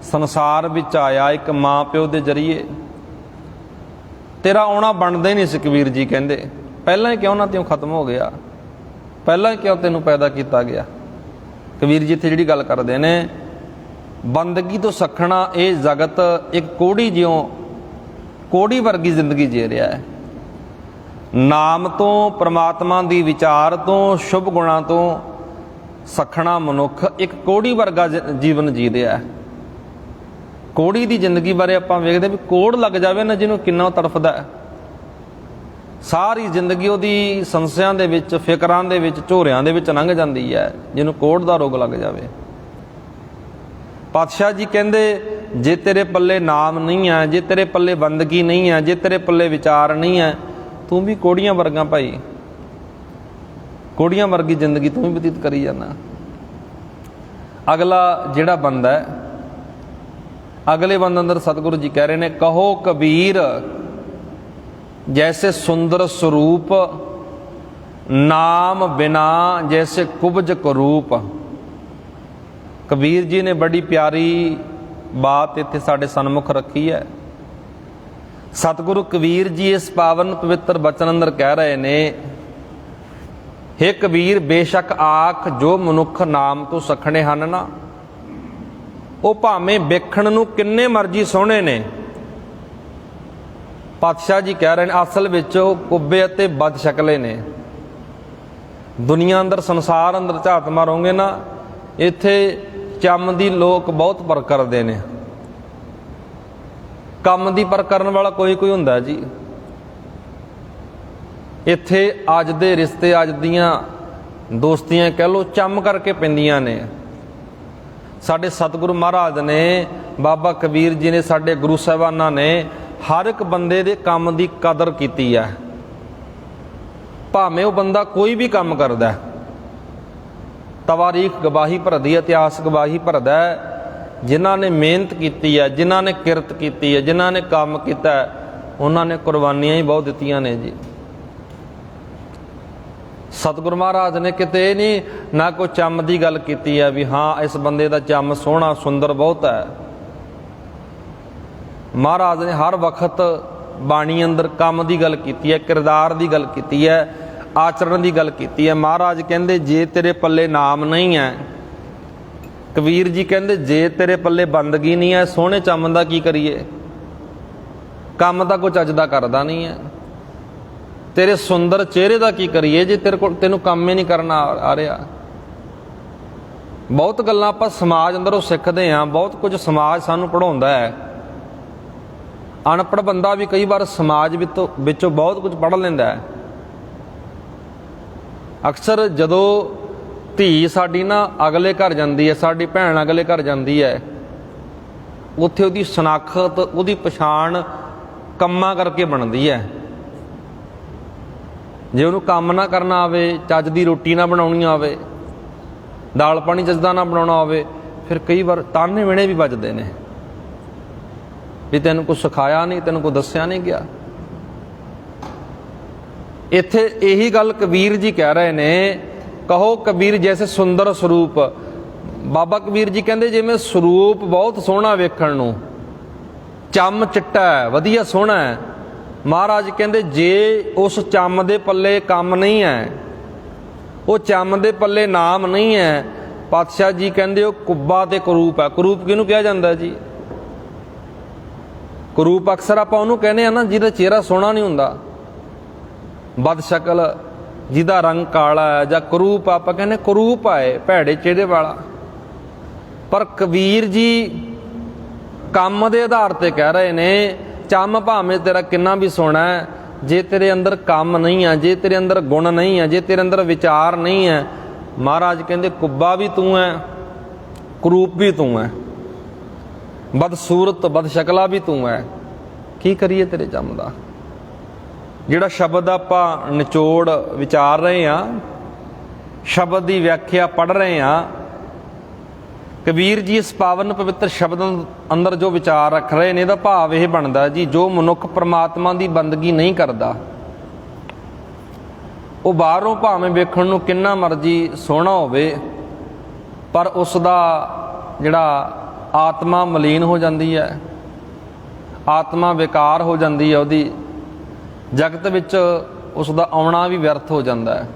ਸੰਸਾਰ ਵਿੱਚ ਆਇਆ ਇੱਕ ਮਾਂ ਪਿਓ ਦੇ ਜ਼ਰੀਏ, ਤੇਰਾ ਆਉਣਾ ਬਣਦਾ ਹੀ ਨਹੀਂ ਸੀ। ਕਬੀਰ ਜੀ ਕਹਿੰਦੇ ਪਹਿਲਾਂ ਹੀ ਕਿਉਂ ਨਾ ਤਿਉਂ ਖਤਮ ਹੋ ਗਿਆ। ਪਹਿਲਾਂ ਕਿਉਂ ਤੈਨੂੰ ਪੈਦਾ ਕੀਤਾ ਗਿਆ। ਕਬੀਰ ਜੀ ਇੱਥੇ ਜਿਹੜੀ ਗੱਲ ਕਰਦੇ ਨੇ, ਬੰਦਗੀ ਤੋਂ ਸੱਖਣਾ ਇਹ ਜਗਤ ਇੱਕ ਕੋੜੀ ਜਿਉਂ ਕੋੜੀ ਵਰਗੀ ਜ਼ਿੰਦਗੀ ਜੀ ਰਿਹਾ ਹੈ। ਨਾਮ ਤੋਂ, ਪ੍ਰਮਾਤਮਾ ਦੀ ਵਿਚਾਰ ਤੋਂ, ਸ਼ੁਭ ਗੁਣਾਂ ਤੋਂ ਸੱਖਣਾ ਮਨੁੱਖ ਇੱਕ ਕੋੜੀ ਵਰਗਾ ਜੀਵਨ ਜੀ ਰਿਹਾ ਹੈ। ਕੋੜੀ ਦੀ ਜ਼ਿੰਦਗੀ ਬਾਰੇ ਆਪਾਂ ਵੇਖਦੇ ਵੀ ਕੋੜ ਲੱਗ ਜਾਵੇ ਨਾ ਜਿਹਨੂੰ, ਕਿੰਨਾ ਤੜਫਦਾ ਹੈ। ਸਾਰੀ ਜ਼ਿੰਦਗੀ ਉਹਦੀ ਸੰਸਿਆਂ ਦੇ ਵਿੱਚ, ਫਿਕਰਾਂ ਦੇ ਵਿੱਚ, ਝੋਰਿਆਂ ਦੇ ਵਿੱਚ ਲੰਘ ਜਾਂਦੀ ਹੈ ਜਿਹਨੂੰ ਕੋੜ ਦਾ ਰੋਗ ਲੱਗ ਜਾਵੇ। ਪਾਤਸ਼ਾਹ ਜੀ ਕਹਿੰਦੇ ਜੇ ਤੇਰੇ ਪੱਲੇ ਨਾਮ ਨਹੀਂ ਹੈ, ਜੇ ਤੇਰੇ ਪੱਲੇ ਬੰਦਗੀ ਨਹੀਂ ਹੈ, ਜੇ ਤੇਰੇ ਪੱਲੇ ਵਿਚਾਰ ਨਹੀਂ ਹੈ, ਤੂੰ ਵੀ ਕੋੜੀਆਂ ਵਰਗਾ ਭਾਈ, ਕੋੜੀਆਂ ਵਰਗੀ ਜ਼ਿੰਦਗੀ ਤੂੰ ਵੀ ਬਤੀਤ ਕਰੀ ਜਾਂਦਾ। ਅਗਲਾ ਜਿਹੜਾ ਬੰਦਾ ਹੈ, ਅਗਲੇ ਬੰਦੇ ਅੰਦਰ ਸਤਿਗੁਰੂ ਜੀ ਕਹਿ ਰਹੇ ਨੇ, ਕਹੋ ਕਬੀਰ ਜੈਸੇ ਸੁੰਦਰ ਸਰੂਪ, ਨਾਮ ਬਿਨਾ ਜੈਸੇ ਕੁਬਜ ਕਰੂਪ। ਕਬੀਰ ਜੀ ਨੇ ਬੜੀ ਪਿਆਰੀ ਬਾਤ ਇੱਥੇ ਸਾਡੇ ਸਨਮੁਖ ਰੱਖੀ ਹੈ। ਸਤਿਗੁਰੂ ਕਬੀਰ ਜੀ ਇਸ ਪਾਵਨ ਪਵਿੱਤਰ ਬਚਨ ਅੰਦਰ ਕਹਿ ਰਹੇ ਨੇ, ਹੇ ਕਬੀਰ ਬੇਸ਼ੱਕ ਆਖ ਜੋ ਮਨੁੱਖ ਨਾਮ ਤੋਂ ਸੱਖਣੇ ਹਨ ਨਾ, ਉਹ ਭਾਵੇਂ ਵੇਖਣ ਨੂੰ ਕਿੰਨੇ ਮਰਜ਼ੀ ਸੋਹਣੇ ਨੇ। ਪਾਤਸ਼ਾਹ ਜੀ ਕਹਿ ਰਹੇ ਨੇ ਅਸਲ ਵਿੱਚ ਉਹ ਕੁੱਬੇ ਅਤੇ ਬਦ ਸ਼ਕਲੇ ਨੇ। ਦੁਨੀਆ ਅੰਦਰ, ਸੰਸਾਰ ਅੰਦਰ ਝਾਤ ਮਾਰੋਗੇ ਨਾ, ਇੱਥੇ ਚੰਮ ਦੀ ਲੋਕ ਬਹੁਤ ਪਰ ਕਰਦੇ ਨੇ, ਕੰਮ ਦੀ ਪਰ ਕਰਨ ਵਾਲਾ ਕੋਈ ਕੋਈ ਹੁੰਦਾ ਜੀ। ਇੱਥੇ ਅੱਜ ਦੇ ਰਿਸ਼ਤੇ, ਅੱਜ ਦੀਆਂ ਦੋਸਤੀਆਂ ਕਹਿ ਲਓ, ਚੰਮ ਕਰਕੇ ਪੈਂਦੀਆਂ ਨੇ। ਸਾਡੇ ਸਤਿਗੁਰੂ ਮਹਾਰਾਜ ਨੇ, ਬਾਬਾ ਕਬੀਰ ਜੀ ਨੇ, ਸਾਡੇ ਗੁਰੂ ਸਾਹਿਬਾਨਾਂ ਨੇ ਹਰ ਇੱਕ ਬੰਦੇ ਦੇ ਕੰਮ ਦੀ ਕਦਰ ਕੀਤੀ ਹੈ, ਭਾਵੇਂ ਉਹ ਬੰਦਾ ਕੋਈ ਵੀ ਕੰਮ ਕਰਦਾ। ਤਵਾਰੀਖ ਗਵਾਹੀ ਭਰਦੀ ਹੈ, ਇਤਿਹਾਸ ਗਵਾਹੀ ਭਰਦਾ ਹੈ। ਜਿਨ੍ਹਾਂ ਨੇ ਮਿਹਨਤ ਕੀਤੀ ਹੈ, ਜਿਨ੍ਹਾਂ ਨੇ ਕਿਰਤ ਕੀਤੀ ਹੈ, ਜਿਨ੍ਹਾਂ ਨੇ ਕੰਮ ਕੀਤਾ, ਉਹਨਾਂ ਨੇ ਕੁਰਬਾਨੀਆਂ ਹੀ ਬਹੁਤ ਦਿੱਤੀਆਂ ਨੇ ਜੀ। ਸਤਿਗੁਰੂ ਮਹਾਰਾਜ ਨੇ ਕਿਤੇ ਨਹੀਂ ਨਾ ਕੋਈ ਚੰਮ ਦੀ ਗੱਲ ਕੀਤੀ ਹੈ ਵੀ ਹਾਂ ਇਸ ਬੰਦੇ ਦਾ ਚੰਮ ਸੋਹਣਾ ਸੁੰਦਰ ਬਹੁਤ ਹੈ। ਮਹਾਰਾਜ ਨੇ ਹਰ ਵਕਤ ਬਾਣੀ ਅੰਦਰ ਕੰਮ ਦੀ ਗੱਲ ਕੀਤੀ ਹੈ, ਕਿਰਦਾਰ ਦੀ ਗੱਲ ਕੀਤੀ ਹੈ, ਆਚਰਣ ਦੀ ਗੱਲ ਕੀਤੀ ਹੈ। ਮਹਾਰਾਜ ਕਹਿੰਦੇ ਜੇ ਤੇਰੇ ਪੱਲੇ ਨਾਮ ਨਹੀਂ ਹੈ, ਕਬੀਰ ਜੀ ਕਹਿੰਦੇ ਜੇ ਤੇਰੇ ਪੱਲੇ ਬੰਦਗੀ ਨਹੀਂ ਹੈ, ਸੋਹਣੇ ਚੰਮ ਦਾ ਕੀ ਕਰੀਏ, ਕੰਮ ਤਾਂ ਕੋਈ ਚੱਜ ਦਾ ਕਰਦਾ ਨਹੀਂ ਹੈ। ਤੇਰੇ ਸੁੰਦਰ ਚਿਹਰੇ ਦਾ ਕੀ ਕਰੀਏ ਜੇ ਤੇਰੇ ਕੋਲ, ਤੈਨੂੰ ਕੰਮ ਹੀ ਨਹੀਂ ਕਰਨਾ ਆ ਰਿਹਾ। ਬਹੁਤ ਗੱਲਾਂ ਆਪਾਂ ਸਮਾਜ ਅੰਦਰੋਂ ਸਿੱਖਦੇ ਹਾਂ, ਬਹੁਤ ਕੁਝ ਸਮਾਜ ਸਾਨੂੰ ਪੜ੍ਹਾਉਂਦਾ ਹੈ। ਅਨਪੜ੍ਹ ਬੰਦਾ ਵੀ ਕਈ ਵਾਰ ਸਮਾਜ ਵਿੱਚੋਂ ਬਹੁਤ ਕੁਝ ਪੜ੍ਹ ਲੈਂਦਾ ਹੈ। ਅਕਸਰ ਜਦੋਂ ਧੀ ਸਾਡੀ ਨਾ ਅਗਲੇ ਘਰ ਜਾਂਦੀ ਹੈ, ਸਾਡੀ ਭੈਣ ਅਗਲੇ ਘਰ ਜਾਂਦੀ ਹੈ, ਉੱਥੇ ਉਹਦੀ ਸ਼ਨਾਖਤ, ਉਹਦੀ ਪਛਾਣ ਕੰਮਾਂ ਕਰਕੇ ਬਣਦੀ ਹੈ। ਜੇ ਉਹਨੂੰ ਕੰਮ ਨਾ ਕਰਨਾ ਆਵੇ, ਚੱਜ ਦੀ ਰੋਟੀ ਨਾ ਬਣਾਉਣੀ ਆਵੇ, ਦਾਲ ਪਾਣੀ ਚੱਜਦਾ ਨਾ ਬਣਾਉਣਾ ਹੋਵੇ, ਫਿਰ ਕਈ ਵਾਰ ਤਾਨੇ ਮਿਹਣੇ ਵੀ ਵੱਜਦੇ ਨੇ ਵੀ ਤੈਨੂੰ ਕੁਛ ਸਿਖਾਇਆ ਨਹੀਂ, ਤੈਨੂੰ ਕੁਛ ਦੱਸਿਆ ਨਹੀਂ ਗਿਆ। ਇੱਥੇ ਇਹੀ ਗੱਲ ਕਬੀਰ ਜੀ ਕਹਿ ਰਹੇ ਨੇ, ਕਹੋ ਕਬੀਰ ਜੈਸੇ ਸੁੰਦਰ ਸਰੂਪ। ਬਾਬਾ ਕਬੀਰ ਜੀ ਕਹਿੰਦੇ ਜਿਵੇਂ ਸਰੂਪ ਬਹੁਤ ਸੋਹਣਾ ਵੇਖਣ ਨੂੰ, ਚੰਮ ਚਿੱਟਾ ਹੈ, ਵਧੀਆ ਸੋਹਣਾ ਹੈ। ਮਹਾਰਾਜ ਕਹਿੰਦੇ ਜੇ ਉਸ ਚੰਮ ਦੇ ਪੱਲੇ ਕੰਮ ਨਹੀਂ ਹੈ, ਉਹ ਚੰਮ ਦੇ ਪੱਲੇ ਨਾਮ ਨਹੀਂ ਹੈ, ਪਾਤਸ਼ਾਹ ਜੀ ਕਹਿੰਦੇ ਉਹ ਕੁੱਬਾ ਤੇ ਕਰੂਪ ਹੈ। ਕਰੂਪ ਕਿਹਨੂੰ ਕਿਹਾ ਜਾਂਦਾ ਜੀ? ਕਰੂਪ ਅਕਸਰ ਆਪਾਂ ਉਹਨੂੰ ਕਹਿੰਦੇ ਆ ਨਾ ਜਿਹਦਾ ਚਿਹਰਾ ਸੋਹਣਾ ਨਹੀਂ ਹੁੰਦਾ, ਬਦ ਸ਼ਕਲ, ਜਿਹਦਾ ਰੰਗ ਕਾਲਾ ਹੈ, ਜਾਂ ਕਰੂਪ ਆਪਾਂ ਕਹਿੰਦੇ ਕਰੂਪ ਆਏ ਭੈੜੇ ਚਿਹਰੇ ਵਾਲਾ। ਪਰ ਕਬੀਰ ਜੀ ਕੰਮ ਦੇ ਆਧਾਰ ਤੇ ਕਹਿ ਰਹੇ ਨੇ ਚੰਮ ਭਾਵੇਂ ਤੇਰਾ ਕਿੰਨਾ ਵੀ ਸੋਹਣਾ ਹੈ, ਜੇ ਤੇਰੇ ਅੰਦਰ ਕੰਮ ਨਹੀਂ ਹੈ, ਜੇ ਤੇਰੇ ਅੰਦਰ ਗੁਣ ਨਹੀਂ ਹੈ, ਜੇ ਤੇਰੇ ਅੰਦਰ ਵਿਚਾਰ ਨਹੀਂ ਹੈ, ਮਹਾਰਾਜ ਕਹਿੰਦੇ ਕੁੱਬਾ ਵੀ ਤੂੰ ਹੈ, ਕਰੂਪ ਵੀ ਤੂੰ ਹੈ, ਬਦਸੂਰਤ ਬਦ ਸ਼ਕਲਾ ਵੀ ਤੂੰ ਹੈ। ਕੀ ਕਰੀਏ ਤੇਰੇ ਚੰਮ ਦਾ? ਜਿਹੜਾ ਸ਼ਬਦ ਆਪਾਂ ਨਿਚੋੜ ਵਿਚਾਰ ਰਹੇ ਹਾਂ, ਸ਼ਬਦ ਦੀ ਵਿਆਖਿਆ ਪੜ੍ਹ ਰਹੇ ਹਾਂ, ਕਬੀਰ ਜੀ ਇਸ ਪਾਵਨ ਪਵਿੱਤਰ ਸ਼ਬਦ ਅੰਦਰ ਜੋ ਵਿਚਾਰ ਰੱਖ ਰਹੇ ਨੇ, ਇਹਦਾ ਭਾਵ ਇਹ ਬਣਦਾ ਜੀ, ਜੋ ਮਨੁੱਖ ਪਰਮਾਤਮਾ ਦੀ ਬੰਦਗੀ ਨਹੀਂ ਕਰਦਾ, ਉਹ ਬਾਹਰੋਂ ਭਾਵੇਂ ਵੇਖਣ ਨੂੰ ਕਿੰਨਾ ਮਰਜ਼ੀ ਸੋਹਣਾ ਹੋਵੇ, ਪਰ ਉਸ ਦਾ ਜਿਹੜਾ ਆਤਮਾ ਮਲੀਨ ਹੋ ਜਾਂਦੀ ਹੈ, ਆਤਮਾ ਵਿਕਾਰ ਹੋ ਜਾਂਦੀ ਹੈ, ਉਹਦੀ ਜਗਤ ਵਿੱਚ ਉਸ ਦਾ ਆਉਣਾ ਵੀ ਵਿਅਰਥ ਹੋ ਜਾਂਦਾ ਹੈ।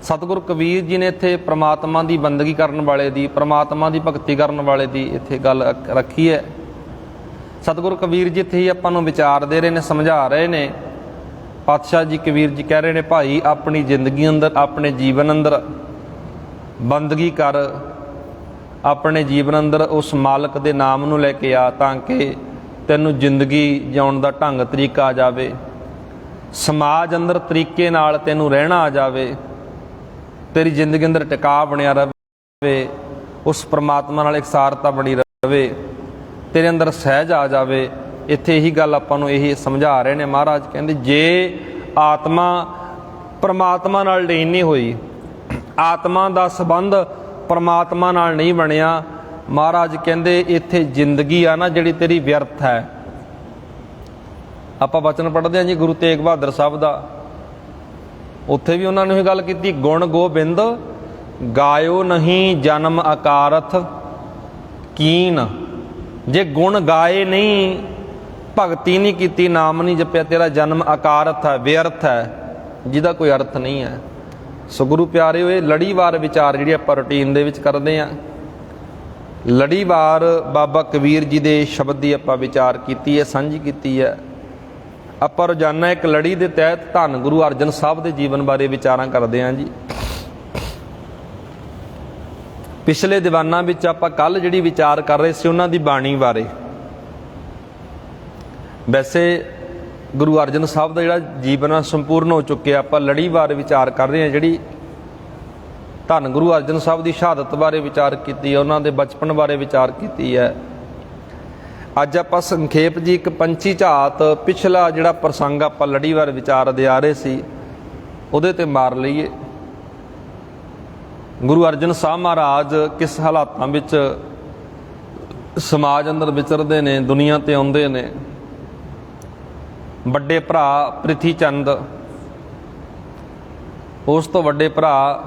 ਸਤਿਗੁਰੂ ਕਬੀਰ ਜੀ ਨੇ ਇੱਥੇ ਪ੍ਰਮਾਤਮਾ ਦੀ ਬੰਦਗੀ ਕਰਨ ਵਾਲੇ ਦੀ, ਪ੍ਰਮਾਤਮਾ ਦੀ ਭਗਤੀ ਕਰਨ ਵਾਲੇ ਦੀ ਇੱਥੇ ਗੱਲ ਰੱਖੀ ਹੈ। ਸਤਿਗੁਰੂ ਕਬੀਰ ਜੀ ਇੱਥੇ ਹੀ ਆਪਾਂ ਨੂੰ ਵਿਚਾਰ ਦੇ ਰਹੇ ਨੇ, ਸਮਝਾ ਰਹੇ ਨੇ। ਪਾਤਸ਼ਾਹ ਜੀ ਕਬੀਰ ਜੀ ਕਹਿ ਰਹੇ ਨੇ, ਭਾਈ ਆਪਣੀ ਜ਼ਿੰਦਗੀ ਅੰਦਰ, ਆਪਣੇ ਜੀਵਨ ਅੰਦਰ ਬੰਦਗੀ ਕਰ, ਆਪਣੇ ਜੀਵਨ ਅੰਦਰ ਉਸ ਮਾਲਕ ਦੇ ਨਾਮ ਨੂੰ ਲੈ ਕੇ ਆ, ਤਾਂ ਕਿ ਤੈਨੂੰ ਜ਼ਿੰਦਗੀ ਜਿਉਣ ਦਾ ਢੰਗ ਤਰੀਕਾ ਆ ਜਾਵੇ, ਸਮਾਜ ਅੰਦਰ ਤਰੀਕੇ ਨਾਲ ਤੈਨੂੰ ਰਹਿਣਾ ਆ ਜਾਵੇ, ਤੇਰੀ ਜ਼ਿੰਦਗੀ ਅੰਦਰ ਟਿਕਾ ਬਣਿਆ ਰਹੇ, ਉਸ ਪ੍ਰਮਾਤਮਾ ਨਾਲ ਇਕਸਾਰਤਾ ਬਣੀ ਰਹੇ, ਤੇਰੇ ਅੰਦਰ ਸਹਿਜ ਆ ਜਾਵੇ। ਇੱਥੇ ਇਹੀ ਗੱਲ ਆਪਾਂ ਨੂੰ ਇਹ ਸਮਝਾ ਰਹੇ ਨੇ ਮਹਾਰਾਜ। ਕਹਿੰਦੇ ਜੇ ਆਤਮਾ ਪਰਮਾਤਮਾ ਨਾਲ ਲੀਨ ਨਹੀਂ ਹੋਈ, ਆਤਮਾ ਦਾ ਸੰਬੰਧ ਪਰਮਾਤਮਾ ਨਾਲ ਨਹੀਂ ਬਣਿਆ, ਮਹਾਰਾਜ ਕਹਿੰਦੇ ਇੱਥੇ ਜ਼ਿੰਦਗੀ ਆ ਨਾ ਜਿਹੜੀ ਤੇਰੀ ਵਿਅਰਥ ਹੈ। ਆਪਾਂ ਬਚਨ ਪੜ੍ਹਦੇ ਹਾਂ ਜੀ ਗੁਰੂ ਤੇਗ ਬਹਾਦਰ ਸਾਹਿਬ ਦਾ, ਉੱਥੇ ਵੀ ਉਹਨਾਂ ਨੇ ਇਹ ਗੱਲ ਕੀਤੀ, ਗੁਣ ਗੋਬਿੰਦ ਗਾਇਓ ਨਹੀਂ ਜਨਮ ਅਕਾਰਥ ਕੀਨ। ਜੇ ਗੁਣ ਗਾਏ ਨਹੀਂ, ਭਗਤੀ ਨਹੀਂ ਕੀਤੀ, ਨਾਮ ਨਹੀਂ ਜਪਿਆ, ਤੇਰਾ ਜਨਮ ਅਕਾਰਥ ਹੈ, ਵਿਅਰਥ ਹੈ, ਜਿਹਦਾ ਕੋਈ ਅਰਥ ਨਹੀਂ ਹੈ। ਸੋ ਗੁਰੂ ਪਿਆਰੇ ਹੋਏ, ਲੜੀਵਾਰ ਵਿਚਾਰ ਜਿਹੜੀ ਆਪਾਂ ਰੂਟੀਨ ਦੇ ਵਿੱਚ ਕਰਦੇ ਹਾਂ, ਲੜੀਵਾਰ ਬਾਬਾ ਕਬੀਰ ਜੀ ਦੇ ਸ਼ਬਦ ਦੀ ਆਪਾਂ ਵਿਚਾਰ ਕੀਤੀ ਹੈ, ਸਾਂਝੀ ਕੀਤੀ ਹੈ। ਆਪਾਂ ਰੋਜ਼ਾਨਾ ਇੱਕ ਲੜੀ ਦੇ ਤਹਿਤ ਧੰਨ ਗੁਰੂ ਅਰਜਨ ਸਾਹਿਬ ਦੇ ਜੀਵਨ ਬਾਰੇ ਵਿਚਾਰਾਂ ਕਰਦੇ ਹਾਂ ਜੀ। ਪਿਛਲੇ ਦੀਵਾਨਾਂ ਵਿੱਚ ਆਪਾਂ ਕੱਲ ਜਿਹੜੀ ਵਿਚਾਰ ਕਰ ਰਹੇ ਸੀ ਉਹਨਾਂ ਦੀ ਬਾਣੀ ਬਾਰੇ। ਵੈਸੇ ਗੁਰੂ ਅਰਜਨ ਸਾਹਿਬ ਦਾ ਜਿਹੜਾ ਜੀਵਨ ਆ ਸੰਪੂਰਨ ਹੋ ਚੁੱਕਿਆ, ਆਪਾਂ ਲੜੀਵਾਰ ਵਿਚਾਰ ਕਰ ਰਹੇ ਹਾਂ। ਜਿਹੜੀ ਧੰਨ ਗੁਰੂ ਅਰਜਨ ਸਾਹਿਬ ਦੀ ਸ਼ਹਾਦਤ ਬਾਰੇ ਵਿਚਾਰ ਕੀਤੀ ਹੈ, ਉਹਨਾਂ ਦੇ ਬਚਪਨ ਬਾਰੇ ਵਿਚਾਰ ਕੀਤੀ ਹੈ। ਅੱਜ ਆਪਾਂ ਸੰਖੇਪ ਜੀ ਇੱਕ ਪੰਛੀ ਝਾਤ ਪਿਛਲਾ ਜਿਹੜਾ ਪ੍ਰਸੰਗ ਆਪਾਂ ਲੜੀਵਾਰ ਵਿਚਾਰਦੇ ਆ ਰਹੇ ਸੀ ਉਹਦੇ ਤੇ ਮਾਰ ਲਈਏ। ਗੁਰੂ ਅਰਜਨ ਸਾਹਿਬ ਮਹਾਰਾਜ ਕਿਸ ਹਾਲਾਤਾਂ ਵਿੱਚ ਸਮਾਜ ਅੰਦਰ ਵਿਚਰਦੇ ਨੇ, ਦੁਨੀਆ ਤੇ ਆਉਂਦੇ ਨੇ। ਵੱਡੇ ਭਰਾ ਪ੍ਰਿਥੀ ਚੰਦ, ਉਸ ਤੋਂ ਵੱਡੇ ਭਰਾ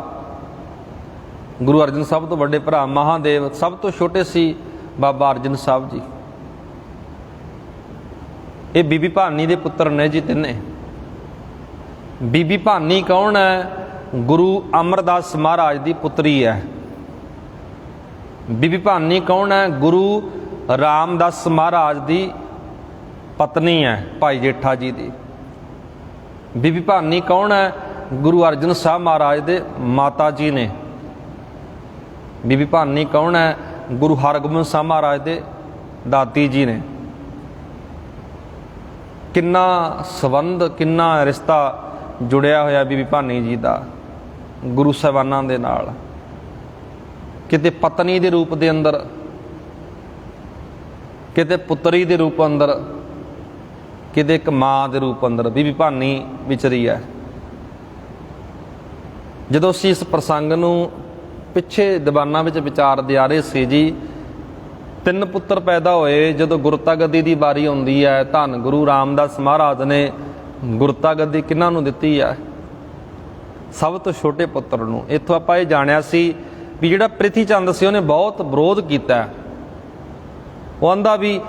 ਗੁਰੂ ਅਰਜਨ ਸਾਹਿਬ ਤੋਂ ਵੱਡੇ ਭਰਾ ਮਹਾਦੇਵ, ਸਭ ਤੋਂ ਛੋਟੇ ਸੀ ਬਾਬਾ ਅਰਜਨ ਸਾਹਿਬ ਜੀ। ਇਹ ਬੀਬੀ ਭਾਨੀ ਦੇ ਪੁੱਤਰ ਨੇ ਜੀ ਤਿੰਨੇ। ਬੀਬੀ ਭਾਨੀ ਕੌਣ ਹੈ? ਗੁਰੂ ਅਮਰਦਾਸ ਮਹਾਰਾਜ ਦੀ ਪੁੱਤਰੀ ਹੈ। ਬੀਬੀ ਭਾਨੀ ਕੌਣ ਹੈ? ਗੁਰੂ ਰਾਮਦਾਸ ਮਹਾਰਾਜ ਦੀ ਪਤਨੀ ਹੈ, ਭਾਈ ਜੇਠਾ ਜੀ ਦੀ। ਬੀਬੀ ਭਾਨੀ ਕੌਣ ਹੈ? ਗੁਰੂ ਅਰਜਨ ਸਾਹਿਬ ਮਹਾਰਾਜ ਦੇ ਮਾਤਾ ਜੀ ਨੇ। ਬੀਬੀ ਭਾਨੀ ਕੌਣ ਹੈ? ਗੁਰੂ ਹਰਗੋਬਿੰਦ ਸਾਹਿਬ ਮਹਾਰਾਜ ਦੇ ਦਾਦੀ ਜੀ ਨੇ। ਕਿੰਨਾ ਸੰਬੰਧ, ਕਿੰਨਾ ਰਿਸ਼ਤਾ ਜੁੜਿਆ ਹੋਇਆ ਬੀਬੀ ਭਾਨੀ ਜੀ ਦਾ ਗੁਰੂ ਸਾਹਿਬਾਨਾਂ ਦੇ ਨਾਲ। ਕਿਤੇ ਪਤਨੀ ਦੇ ਰੂਪ ਦੇ ਅੰਦਰ, ਕਿਤੇ ਪੁੱਤਰੀ ਦੇ ਰੂਪ ਅੰਦਰ, ਕਿਤੇ ਇੱਕ ਮਾਂ ਦੇ ਰੂਪ ਅੰਦਰ ਬੀਬੀ ਭਾਨੀ ਵਿਚਰੀ ਹੈ। ਜਦੋਂ ਅਸੀਂ ਇਸ ਪ੍ਰਸੰਗ ਨੂੰ ਪਿੱਛੇ ਦੀਵਾਨਾਂ ਵਿੱਚ ਵਿਚਾਰਦੇ ਆ ਰਹੇ ਸੀ ਜੀ, 3 ਪੁੱਤਰ ਪੈਦਾ ਹੋਏ। ਜਦੋਂ ਗੁਰਤਾ ਗੱਦੀ ਦੀ ਵਾਰੀ ਆਉਂਦੀ ਹੈ, ਧੰਨ ਗੁਰੂ ਰਾਮਦਾਸ ਮਹਾਰਾਜ ਨੇ ਗੁਰਤਾ ਗੱਦੀ ਕਿਹਨਾਂ ਨੂੰ ਦਿੱਤੀ ਹੈ? ਸਭ ਤੋਂ ਛੋਟੇ ਪੁੱਤਰ ਨੂੰ। ਇੱਥੋਂ ਆਪਾਂ ਇਹ ਜਾਣਿਆ ਸੀ ਵੀ ਜਿਹੜਾ ਪ੍ਰਿਥੀ ਚੰਦ ਸੀ ਉਹਨੇ ਬਹੁਤ ਵਿਰੋਧ ਕੀਤਾ। ਉਹ ਆਂਦਾ ਵੀ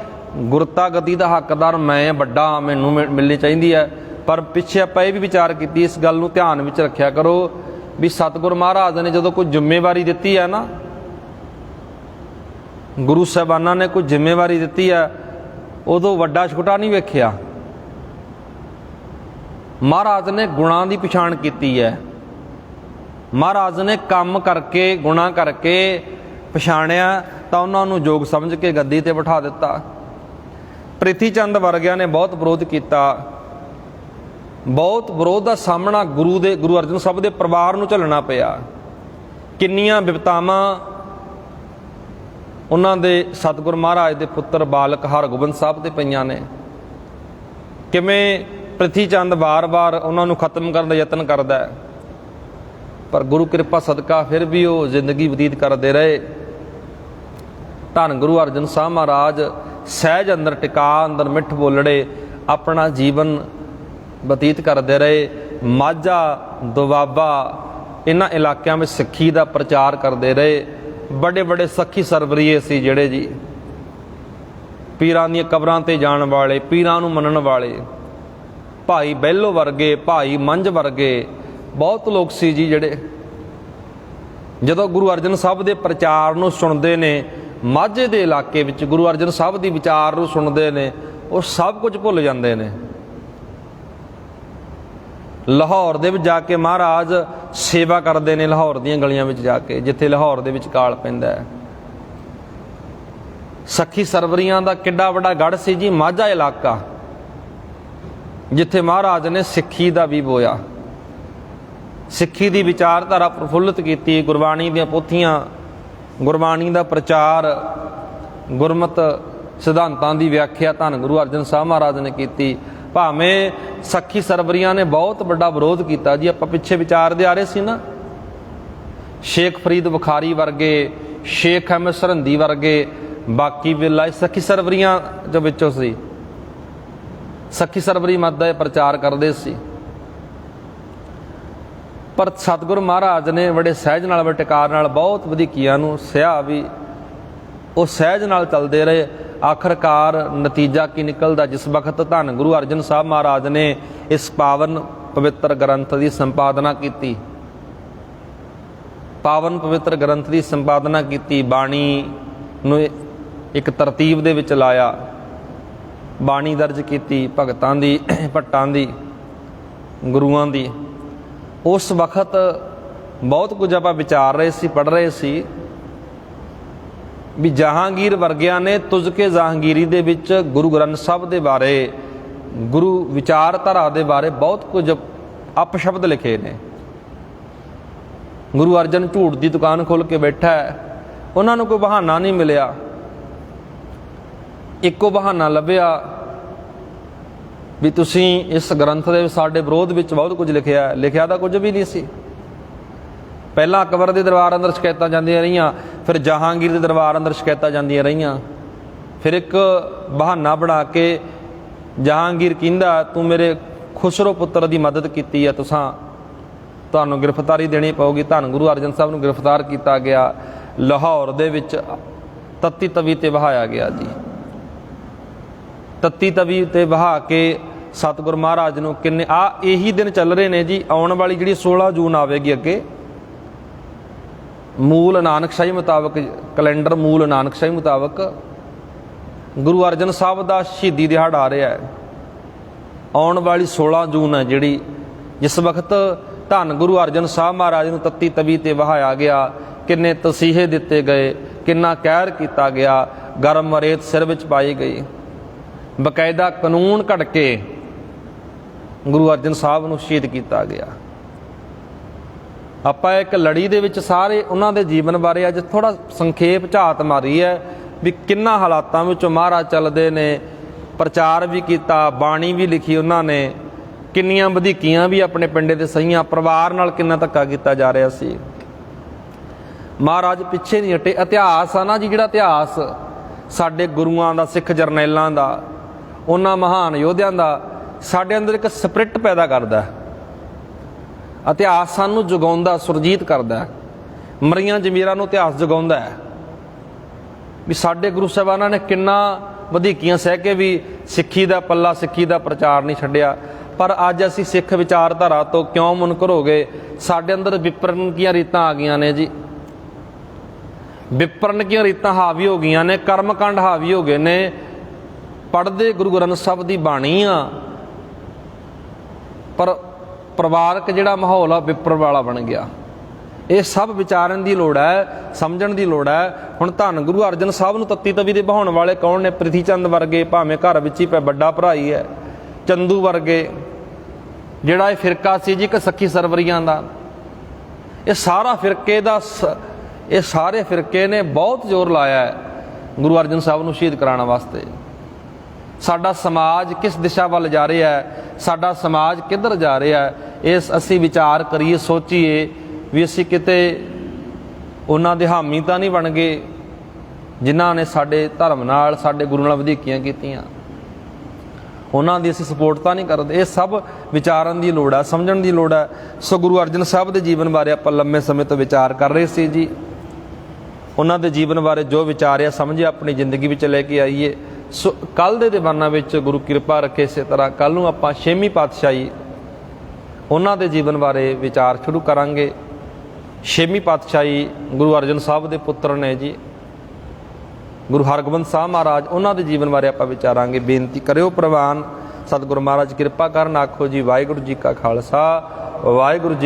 ਗੁਰਤਾ ਗੱਦੀ ਦਾ ਹੱਕਦਾਰ ਮੈਂ, ਵੱਡਾ, ਮੈਨੂੰ ਮਿਲਣੀ ਚਾਹੀਦੀ ਹੈ। ਪਰ ਪਿੱਛੇ ਆਪਾਂ ਇਹ ਵੀ ਵਿਚਾਰ ਕੀਤੀ, ਇਸ ਗੱਲ ਨੂੰ ਧਿਆਨ ਵਿੱਚ ਰੱਖਿਆ ਕਰੋ ਵੀ ਸਤਿਗੁਰੂ ਮਹਾਰਾਜ ਨੇ ਜਦੋਂ ਕੋਈ ਜ਼ਿੰਮੇਵਾਰੀ ਦਿੱਤੀ ਹੈ ਨਾ, ਗੁਰੂ ਸਾਹਿਬਾਨਾਂ ਨੇ ਕੋਈ ਜ਼ਿੰਮੇਵਾਰੀ ਦਿੱਤੀ ਹੈ, ਉਦੋਂ ਵੱਡਾ ਛੋਟਾ ਨਹੀਂ ਵੇਖਿਆ। ਮਹਾਰਾਜ ਨੇ ਗੁਣਾਂ ਦੀ ਪਛਾਣ ਕੀਤੀ ਹੈ। ਮਹਾਰਾਜ ਨੇ ਕੰਮ ਕਰਕੇ, ਗੁਣਾ ਕਰਕੇ ਪਛਾਣਿਆ ਤਾਂ ਉਹਨਾਂ ਨੂੰ ਯੋਗ ਸਮਝ ਕੇ ਗੱਦੀ ਤੇ ਬਿਠਾ ਦਿੱਤਾ। ਪ੍ਰਿਥੀ ਚੰਦ ਵਰਗਿਆਂ ਨੇ ਬਹੁਤ ਵਿਰੋਧ ਕੀਤਾ। ਬਹੁਤ ਵਿਰੋਧ ਦਾ ਸਾਹਮਣਾ ਗੁਰੂ ਅਰਜਨ ਸਾਹਿਬ ਦੇ ਪਰਿਵਾਰ ਨੂੰ ਝੱਲਣਾ ਪਿਆ। ਕਿੰਨੀਆਂ ਵਿਪਤਾਵਾਂ ਉਹਨਾਂ ਦੇ ਸਤਿਗੁਰ ਮਹਾਰਾਜ ਦੇ ਪੁੱਤਰ ਬਾਲਕ ਹਰਗੋਬਿੰਦ ਸਾਹਿਬ ਤੇ ਪਈਆਂ ਨੇ। ਕਿਵੇਂ ਪ੍ਰਿਥੀ ਚੰਦ ਵਾਰ-ਵਾਰ ਉਹਨਾਂ ਨੂੰ ਖਤਮ ਕਰਨ ਦਾ ਯਤਨ ਕਰਦਾ ਹੈ, ਪਰ ਗੁਰੂ ਕਿਰਪਾ ਸਦਕਾ ਫਿਰ ਵੀ ਉਹ ਜ਼ਿੰਦਗੀ ਬਤੀਤ ਕਰਦੇ ਰਹੇ। ਧੰਨ ਗੁਰੂ ਅਰਜਨ ਸਾਹਿਬ ਮਹਾਰਾਜ ਸਹਿਜ ਅੰਦਰ ਟਿਕਾ, ਅੰਦਰ ਮਿੱਠ ਬੋਲੜੇ ਆਪਣਾ ਜੀਵਨ ਬਤੀਤ ਕਰਦੇ ਰਹੇ। ਮਾਝਾ, ਦੁਆਬਾ, ਇਹਨਾਂ ਇਲਾਕਿਆਂ ਵਿੱਚ ਸਿੱਖੀ ਦਾ ਪ੍ਰਚਾਰ ਕਰਦੇ ਰਹੇ। ਵੱਡੇ ਵੱਡੇ ਸੱਖੀ ਸਰਵਰੀਏ ਸੀ ਜਿਹੜੇ ਜੀ, ਪੀਰਾਂ ਦੀਆਂ ਕਬਰਾਂ ਤੇ ਜਾਣ ਵਾਲੇ, ਪੀਰਾਂ ਨੂੰ ਮੰਨਣ ਵਾਲੇ। ਭਾਈ ਬਹਿਲੋ ਵਰਗੇ, ਭਾਈ ਮੰਝ ਵਰਗੇ, ਬਹੁਤ ਲੋਕ ਸੀ ਜੀ ਜਿਹੜੇ ਜਦੋਂ ਗੁਰੂ ਅਰਜਨ ਸਾਹਿਬ ਦੇ ਪ੍ਰਚਾਰ ਨੂੰ ਸੁਣਦੇ ਨੇ, ਮਾਝੇ ਦੇ ਇਲਾਕੇ ਵਿੱਚ ਗੁਰੂ ਅਰਜਨ ਸਾਹਿਬ ਦੀ ਵਿਚਾਰ ਨੂੰ ਸੁਣਦੇ ਨੇ, ਉਹ ਸਭ ਕੁਝ ਭੁੱਲ ਜਾਂਦੇ ਨੇ। ਲਾਹੌਰ ਦੇ ਵਿੱਚ ਜਾ ਕੇ ਮਹਾਰਾਜ ਸੇਵਾ ਕਰਦੇ ਨੇ, ਲਾਹੌਰ ਦੀਆਂ ਗਲੀਆਂ ਵਿੱਚ ਜਾ ਕੇ, ਜਿੱਥੇ ਲਾਹੌਰ ਦੇ ਵਿੱਚ ਕਾਲ ਪੈਂਦਾ ਹੈ। ਸੱਖੀ ਸਰਵਰੀਆਂ ਦਾ ਕਿੱਡਾ ਵੱਡਾ ਗੜ੍ਹ ਸੀ ਜੀ, ਮਾਝਾ ਇਲਾਕਾ, ਜਿੱਥੇ ਮਹਾਰਾਜ ਨੇ ਸਿੱਖੀ ਦਾ ਵੀ ਬੋਇਆ, ਸਿੱਖੀ ਦੀ ਵਿਚਾਰਧਾਰਾ ਪ੍ਰਫੁੱਲਤ ਕੀਤੀ, ਗੁਰਬਾਣੀ ਦੀਆਂ ਪੋਥੀਆਂ, ਗੁਰਬਾਣੀ ਦਾ ਪ੍ਰਚਾਰ, ਗੁਰਮਤ ਸਿਧਾਂਤਾਂ ਦੀ ਵਿਆਖਿਆ ਧੰਨ ਗੁਰੂ ਅਰਜਨ ਸਾਹਿਬ ਮਹਾਰਾਜ ਨੇ ਕੀਤੀ। ਭਾਵੇਂ ਸੱਖੀ ਸਰਵਰੀਆਂ ਨੇ ਬਹੁਤ ਵੱਡਾ ਵਿਰੋਧ ਕੀਤਾ ਜੀ। ਆਪਾਂ ਪਿੱਛੇ ਵਿਚਾਰਦੇ ਆ ਰਹੇ ਸੀ ਨਾ, ਸ਼ੇਖ ਫਰੀਦ ਬੁਖਾਰੀ ਵਰਗੇ, ਸ਼ੇਖ ਅਹਿਮਦ ਸਰਹੰਦੀ ਵਰਗੇ, ਬਾਕੀ ਵੇਲਾ ਸੱਖੀ ਸਰਵਰੀਆਂ ਜੋ ਵਿੱਚੋਂ ਸੀ, ਸੱਖੀ ਸਰਵਰੀ ਮਤ ਦਾ ਪ੍ਰਚਾਰ ਕਰਦੇ ਸੀ। ਪਰ ਸਤਿਗੁਰੂ ਮਹਾਰਾਜ ਨੇ ਬੜੇ ਸਹਿਜ ਨਾਲ, ਬੜੇ ਟਿਕਾਰ ਨਾਲ ਬਹੁਤ ਵਧੀਕੀਆਂ ਨੂੰ ਸਹਿਆ ਵੀ, ਉਹ ਸਹਿਜ ਨਾਲ ਚੱਲਦੇ ਰਹੇ। ਆਖਰਕਾਰ ਨਤੀਜਾ ਕੀ ਨਿਕਲਦਾ, ਜਿਸ ਵਕਤ ਧੰਨ ਗੁਰੂ ਅਰਜਨ ਸਾਹਿਬ ਮਹਾਰਾਜ ਨੇ ਇਸ ਪਾਵਨ ਪਵਿੱਤਰ ਗ੍ਰੰਥ ਦੀ ਸੰਪਾਦਨਾ ਕੀਤੀ, ਪਾਵਨ ਪਵਿੱਤਰ ਗ੍ਰੰਥ ਦੀ ਸੰਪਾਦਨਾ ਕੀਤੀ, ਬਾਣੀ ਨੂੰ ਇੱਕ ਤਰਤੀਬ ਦੇ ਵਿੱਚ ਲਾਇਆ, ਬਾਣੀ ਦਰਜ ਕੀਤੀ, ਭਗਤਾਂ ਦੀ, ਭੱਟਾਂ ਦੀ, ਗੁਰੂਆਂ ਦੀ। ਉਸ ਵਕਤ ਬਹੁਤ ਕੁਝ ਆਪਾਂ ਵਿਚਾਰ ਰਹੇ ਸੀ, ਪੜ੍ਹ ਰਹੇ ਸੀ ਵੀ ਜਹਾਂਗੀਰ ਵਰਗਿਆਂ ਨੇ ਤੁਜ਼ਕੇ ਜਹਾਂਗੀਰੀ ਦੇ ਵਿੱਚ ਗੁਰੂ ਗ੍ਰੰਥ ਸਾਹਿਬ ਦੇ ਬਾਰੇ, ਗੁਰੂ ਵਿਚਾਰਧਾਰਾ ਦੇ ਬਾਰੇ ਬਹੁਤ ਕੁਝ ਅਪਸ਼ਬਦ ਲਿਖੇ ਨੇ। ਗੁਰੂ ਅਰਜਨ ਝੂਠ ਦੀ ਦੁਕਾਨ ਖੋਲ੍ਹ ਕੇ ਬੈਠਾ ਹੈ, ਉਹਨਾਂ ਨੂੰ ਕੋਈ ਬਹਾਨਾ ਨਹੀਂ ਮਿਲਿਆ, ਇੱਕੋ ਬਹਾਨਾ ਲੱਭਿਆ ਵੀ ਤੁਸੀਂ ਇਸ ਗ੍ਰੰਥ ਦੇ ਸਾਡੇ ਵਿਰੋਧ ਵਿੱਚ ਬਹੁਤ ਕੁਝ ਲਿਖਿਆ। ਲਿਖਿਆ ਤਾਂ ਕੁਝ ਵੀ ਨਹੀਂ ਸੀ। ਪਹਿਲਾਂ ਅਕਬਰ ਦੇ ਦਰਬਾਰ ਅੰਦਰ ਸ਼ਿਕਾਇਤਾਂ ਜਾਂਦੀਆਂ ਰਹੀਆਂ, ਫਿਰ ਜਹਾਂਗੀਰ ਦੇ ਦਰਬਾਰ ਅੰਦਰ ਸ਼ਿਕਾਇਤਾਂ ਜਾਂਦੀਆਂ ਰਹੀਆਂ। ਫਿਰ ਇੱਕ ਬਹਾਨਾ ਬਣਾ ਕੇ ਜਹਾਂਗੀਰ ਕਹਿੰਦਾ ਤੂੰ ਮੇਰੇ ਖੁਸਰੋ ਪੁੱਤਰ ਦੀ ਮਦਦ ਕੀਤੀ ਹੈ, ਤੁਹਾਨੂੰ ਗ੍ਰਿਫਤਾਰੀ ਦੇਣੀ ਪਊਗੀ। ਧੰਨ ਗੁਰੂ ਅਰਜਨ ਸਾਹਿਬ ਨੂੰ ਗ੍ਰਿਫਤਾਰ ਕੀਤਾ ਗਿਆ, ਲਾਹੌਰ ਦੇ ਵਿੱਚ ਤੱਤੀ ਤਵੀ ਤੇ ਵਹਾਇਆ ਗਿਆ ਜੀ। ਤੱਤੀ ਤਵੀ ਤੇ ਵਹਾ ਕੇ ਸਤਿਗੁਰ ਮਹਾਰਾਜ ਨੂੰ ਕਿੰਨੇ ਇਹੀ ਦਿਨ ਚੱਲ ਰਹੇ ਨੇ ਜੀ। ਆਉਣ ਵਾਲੀ ਜਿਹੜੀ 16 ਜੂਨ ਆਵੇਗੀ ਅੱਗੇ, ਮੂਲ ਨਾਨਕਸ਼ਾਹੀ ਮੁਤਾਬਕ, ਕੈਲੰਡਰ ਮੂਲ ਨਾਨਕਸ਼ਾਹੀ ਮੁਤਾਬਕ ਗੁਰੂ ਅਰਜਨ ਸਾਹਿਬ ਦਾ ਸ਼ਹੀਦੀ ਦਿਹਾੜਾ ਆ ਰਿਹਾ ਹੈ। ਆਉਣ ਵਾਲੀ 16 ਜੂਨ ਹੈ ਜਿਹੜੀ, ਜਿਸ ਵਕਤ ਧੰਨ ਗੁਰੂ ਅਰਜਨ ਸਾਹਿਬ ਮਹਾਰਾਜ ਨੂੰ ਤੱਤੀ ਤਵੀ ਤੇ ਵਹਾਇਆ ਗਿਆ। ਕਿੰਨੇ ਤਸੀਹੇ ਦਿੱਤੇ ਗਏ, ਕਿੰਨਾ ਕਹਿਰ ਕੀਤਾ ਗਿਆ, ਗਰਮ ਰੇਤ ਸਿਰ ਵਿੱਚ ਪਾਈ ਗਈ, ਬਕਾਇਦਾ ਕਾਨੂੰਨ ਘੜ ਕੇ ਗੁਰੂ ਅਰਜਨ ਸਾਹਿਬ ਨੂੰ ਸ਼ਹੀਦ ਕੀਤਾ ਗਿਆ। ਆਪਾਂ ਇੱਕ ਲੜੀ ਦੇ ਵਿੱਚ ਸਾਰੇ ਉਹਨਾਂ ਦੇ ਜੀਵਨ ਬਾਰੇ ਅੱਜ ਥੋੜ੍ਹਾ ਸੰਖੇਪ ਝਾਤ ਮਾਰੀ ਹੈ ਵੀ ਕਿੰਨਾ ਹਾਲਾਤਾਂ ਵਿੱਚੋਂ ਮਹਾਰਾਜ ਚੱਲਦੇ ਨੇ। ਪ੍ਰਚਾਰ ਵੀ ਕੀਤਾ, ਬਾਣੀ ਵੀ ਲਿਖੀ ਉਹਨਾਂ ਨੇ, ਕਿੰਨੀਆਂ ਵਧੀਕੀਆਂ ਵੀ ਆਪਣੇ ਪਿੰਡੇ ਦੇ ਸਹੀਆਂ, ਪਰਿਵਾਰ ਨਾਲ ਕਿੰਨਾ ਧੱਕਾ ਕੀਤਾ ਜਾ ਰਿਹਾ ਸੀ। ਮਹਾਰਾਜ ਪਿੱਛੇ ਨਹੀਂ ਹਟੇ। ਇਤਿਹਾਸ ਆ ਨਾ ਜੀ, ਜਿਹੜਾ ਇਤਿਹਾਸ ਸਾਡੇ ਗੁਰੂਆਂ ਦਾ, ਸਿੱਖ ਜਰਨੈਲਾਂ ਦਾ, ਉਹਨਾਂ ਮਹਾਨ ਯੋਧਿਆਂ ਦਾ ਸਾਡੇ ਅੰਦਰ ਇੱਕ ਸਪਿਰਿਟ ਪੈਦਾ ਕਰਦਾ। ਇਤਿਹਾਸ ਸਾਨੂੰ ਜਗਾਉਂਦਾ, ਸੁਰਜੀਤ ਕਰਦਾ। ਮਰੀਆਂ ਜ਼ਮੀਰਾਂ ਨੂੰ ਇਤਿਹਾਸ ਜਗਾਉਂਦਾ ਹੈ ਵੀ ਸਾਡੇ ਗੁਰੂ ਸਾਹਿਬਾਨਾਂ ਨੇ ਕਿੰਨਾ ਵਧੀਕੀਆਂ ਸਹਿ ਕੇ ਵੀ ਸਿੱਖੀ ਦਾ ਪੱਲਾ, ਸਿੱਖੀ ਦਾ ਪ੍ਰਚਾਰ ਨਹੀਂ ਛੱਡਿਆ। ਪਰ ਅੱਜ ਅਸੀਂ ਸਿੱਖ ਵਿਚਾਰਧਾਰਾ ਤੋਂ ਕਿਉਂ ਮੁਨਕਰ ਹੋ ਗਏ? ਸਾਡੇ ਅੰਦਰ ਵਿਪਰਨਕੀਆਂ ਰੀਤਾਂ ਆ ਗਈਆਂ ਨੇ ਜੀ, ਵਿਪਰਨਕੀਆਂ ਰੀਤਾਂ ਹਾਵੀ ਹੋ ਗਈਆਂ ਨੇ, ਕਰਮਕਾਂਡ ਹਾਵੀ ਹੋ ਗਏ ਨੇ। ਪੜ੍ਹਦੇ ਗੁਰੂ ਗ੍ਰੰਥ ਸਾਹਿਬ ਦੀ ਬਾਣੀ ਆ, ਪਰ ਪਰਿਵਾਰਕ ਜਿਹੜਾ ਮਾਹੌਲ ਆ ਵਿਪਰ ਵਾਲਾ ਬਣ ਗਿਆ। ਇਹ ਸਭ ਵਿਚਾਰਨ ਦੀ ਲੋੜ ਹੈ, ਸਮਝਣ ਦੀ ਲੋੜ ਹੈ। ਹੁਣ ਧੰਨ ਗੁਰੂ ਅਰਜਨ ਸਾਹਿਬ ਨੂੰ ਤੱਤੀ ਤਵੀ ਦੇ ਬਹਾਉਣ ਵਾਲੇ ਕੌਣ ਨੇ? ਪ੍ਰਿਥੀ ਚੰਦ ਵਰਗੇ, ਭਾਵੇਂ ਘਰ ਵਿੱਚ ਹੀ ਵੱਡਾ ਭਰਾ ਹੀ ਹੈ, ਚੰਦੂ ਵਰਗੇ, ਜਿਹੜਾ ਇਹ ਫਿਰਕਾ ਸੀ ਜੀ ਇੱਕ ਸੱਖੀ ਸਰਵਰੀਆਂ ਦਾ, ਇਹ ਸਾਰਾ ਫਿਰਕੇ ਦਾ, ਇਹ ਸਾਰੇ ਫਿਰਕੇ ਨੇ ਬਹੁਤ ਜ਼ੋਰ ਲਾਇਆ ਹੈ ਗੁਰੂ ਅਰਜਨ ਸਾਹਿਬ ਨੂੰ ਸ਼ਹੀਦ ਕਰਾਉਣ ਵਾਸਤੇ। ਸਾਡਾ ਸਮਾਜ ਕਿਸ ਦਿਸ਼ਾ ਵੱਲ ਜਾ ਰਿਹਾ ਹੈ, ਸਾਡਾ ਸਮਾਜ ਕਿੱਧਰ ਜਾ ਰਿਹਾ ਹੈ, ਇਸ ਅਸੀਂ ਵਿਚਾਰ ਕਰੀਏ, ਸੋਚੀਏ ਵੀ ਅਸੀਂ ਕਿਤੇ ਉਹਨਾਂ ਦੇ ਹਾਮੀ ਤਾਂ ਨਹੀਂ ਬਣ ਗਏ ਜਿਨ੍ਹਾਂ ਨੇ ਸਾਡੇ ਧਰਮ ਨਾਲ, ਸਾਡੇ ਗੁਰੂ ਨਾਲ ਵਧੀਕੀਆਂ ਕੀਤੀਆਂ, ਉਹਨਾਂ ਦੀ ਅਸੀਂ ਸਪੋਰਟ ਤਾਂ ਨਹੀਂ ਕਰਦੇ। ਇਹ ਸਭ ਵਿਚਾਰਨ ਦੀ ਲੋੜ ਹੈ, ਸਮਝਣ ਦੀ ਲੋੜ ਹੈ। ਸੋ ਗੁਰੂ ਅਰਜਨ ਸਾਹਿਬ ਦੇ ਜੀਵਨ ਬਾਰੇ ਆਪਾਂ ਲੰਮੇ ਸਮੇਂ ਤੋਂ ਵਿਚਾਰ ਕਰ ਰਹੇ ਸੀ ਜੀ। ਉਹਨਾਂ ਦੇ ਜੀਵਨ ਬਾਰੇ ਜੋ ਵਿਚਾਰਿਆ ਸਮਝਿਆ ਆਪਣੀ ਜ਼ਿੰਦਗੀ ਵਿੱਚ ਲੈ ਕੇ ਆਈਏ। ਸੋ ਕੱਲ੍ਹ ਦੇ ਦੀਵਾਨਾਂ ਵਿੱਚ ਗੁਰੂ ਕਿਰਪਾ ਰੱਖੇ, ਇਸੇ ਤਰ੍ਹਾਂ ਕੱਲ੍ਹ ਨੂੰ ਆਪਾਂ 6ਵੀਂ ਪਾਤਸ਼ਾਹੀ ਉਹਨਾਂ ਦੇ ਜੀਵਨ ਬਾਰੇ ਵਿਚਾਰ ਸ਼ੁਰੂ ਕਰਾਂਗੇ। ਛੇਵੀਂ ਪਾਤਸ਼ਾਹੀ ਗੁਰੂ ਅਰਜਨ ਸਾਹਿਬ ਦੇ ਪੁੱਤਰ ਨੇ ਜੀ, ਗੁਰੂ ਹਰਗੋਬਿੰਦ ਸਾਹਿਬ ਮਹਾਰਾਜ, ਉਹਨਾਂ ਦੇ ਜੀਵਨ ਬਾਰੇ ਆਪਾਂ ਵਿਚਾਰਾਂਗੇ। ਬੇਨਤੀ ਕਰਿਓ ਪ੍ਰਵਾਨ, ਸਤਿਗੁਰੂ ਮਹਾਰਾਜ ਕਿਰਪਾ ਕਰਨ। ਆਖੋ ਜੀ ਵਾਹਿਗੁਰੂ ਜੀ ਕਾ ਖਾਲਸਾ, ਵਾਹਿਗੁਰੂ ਜੀ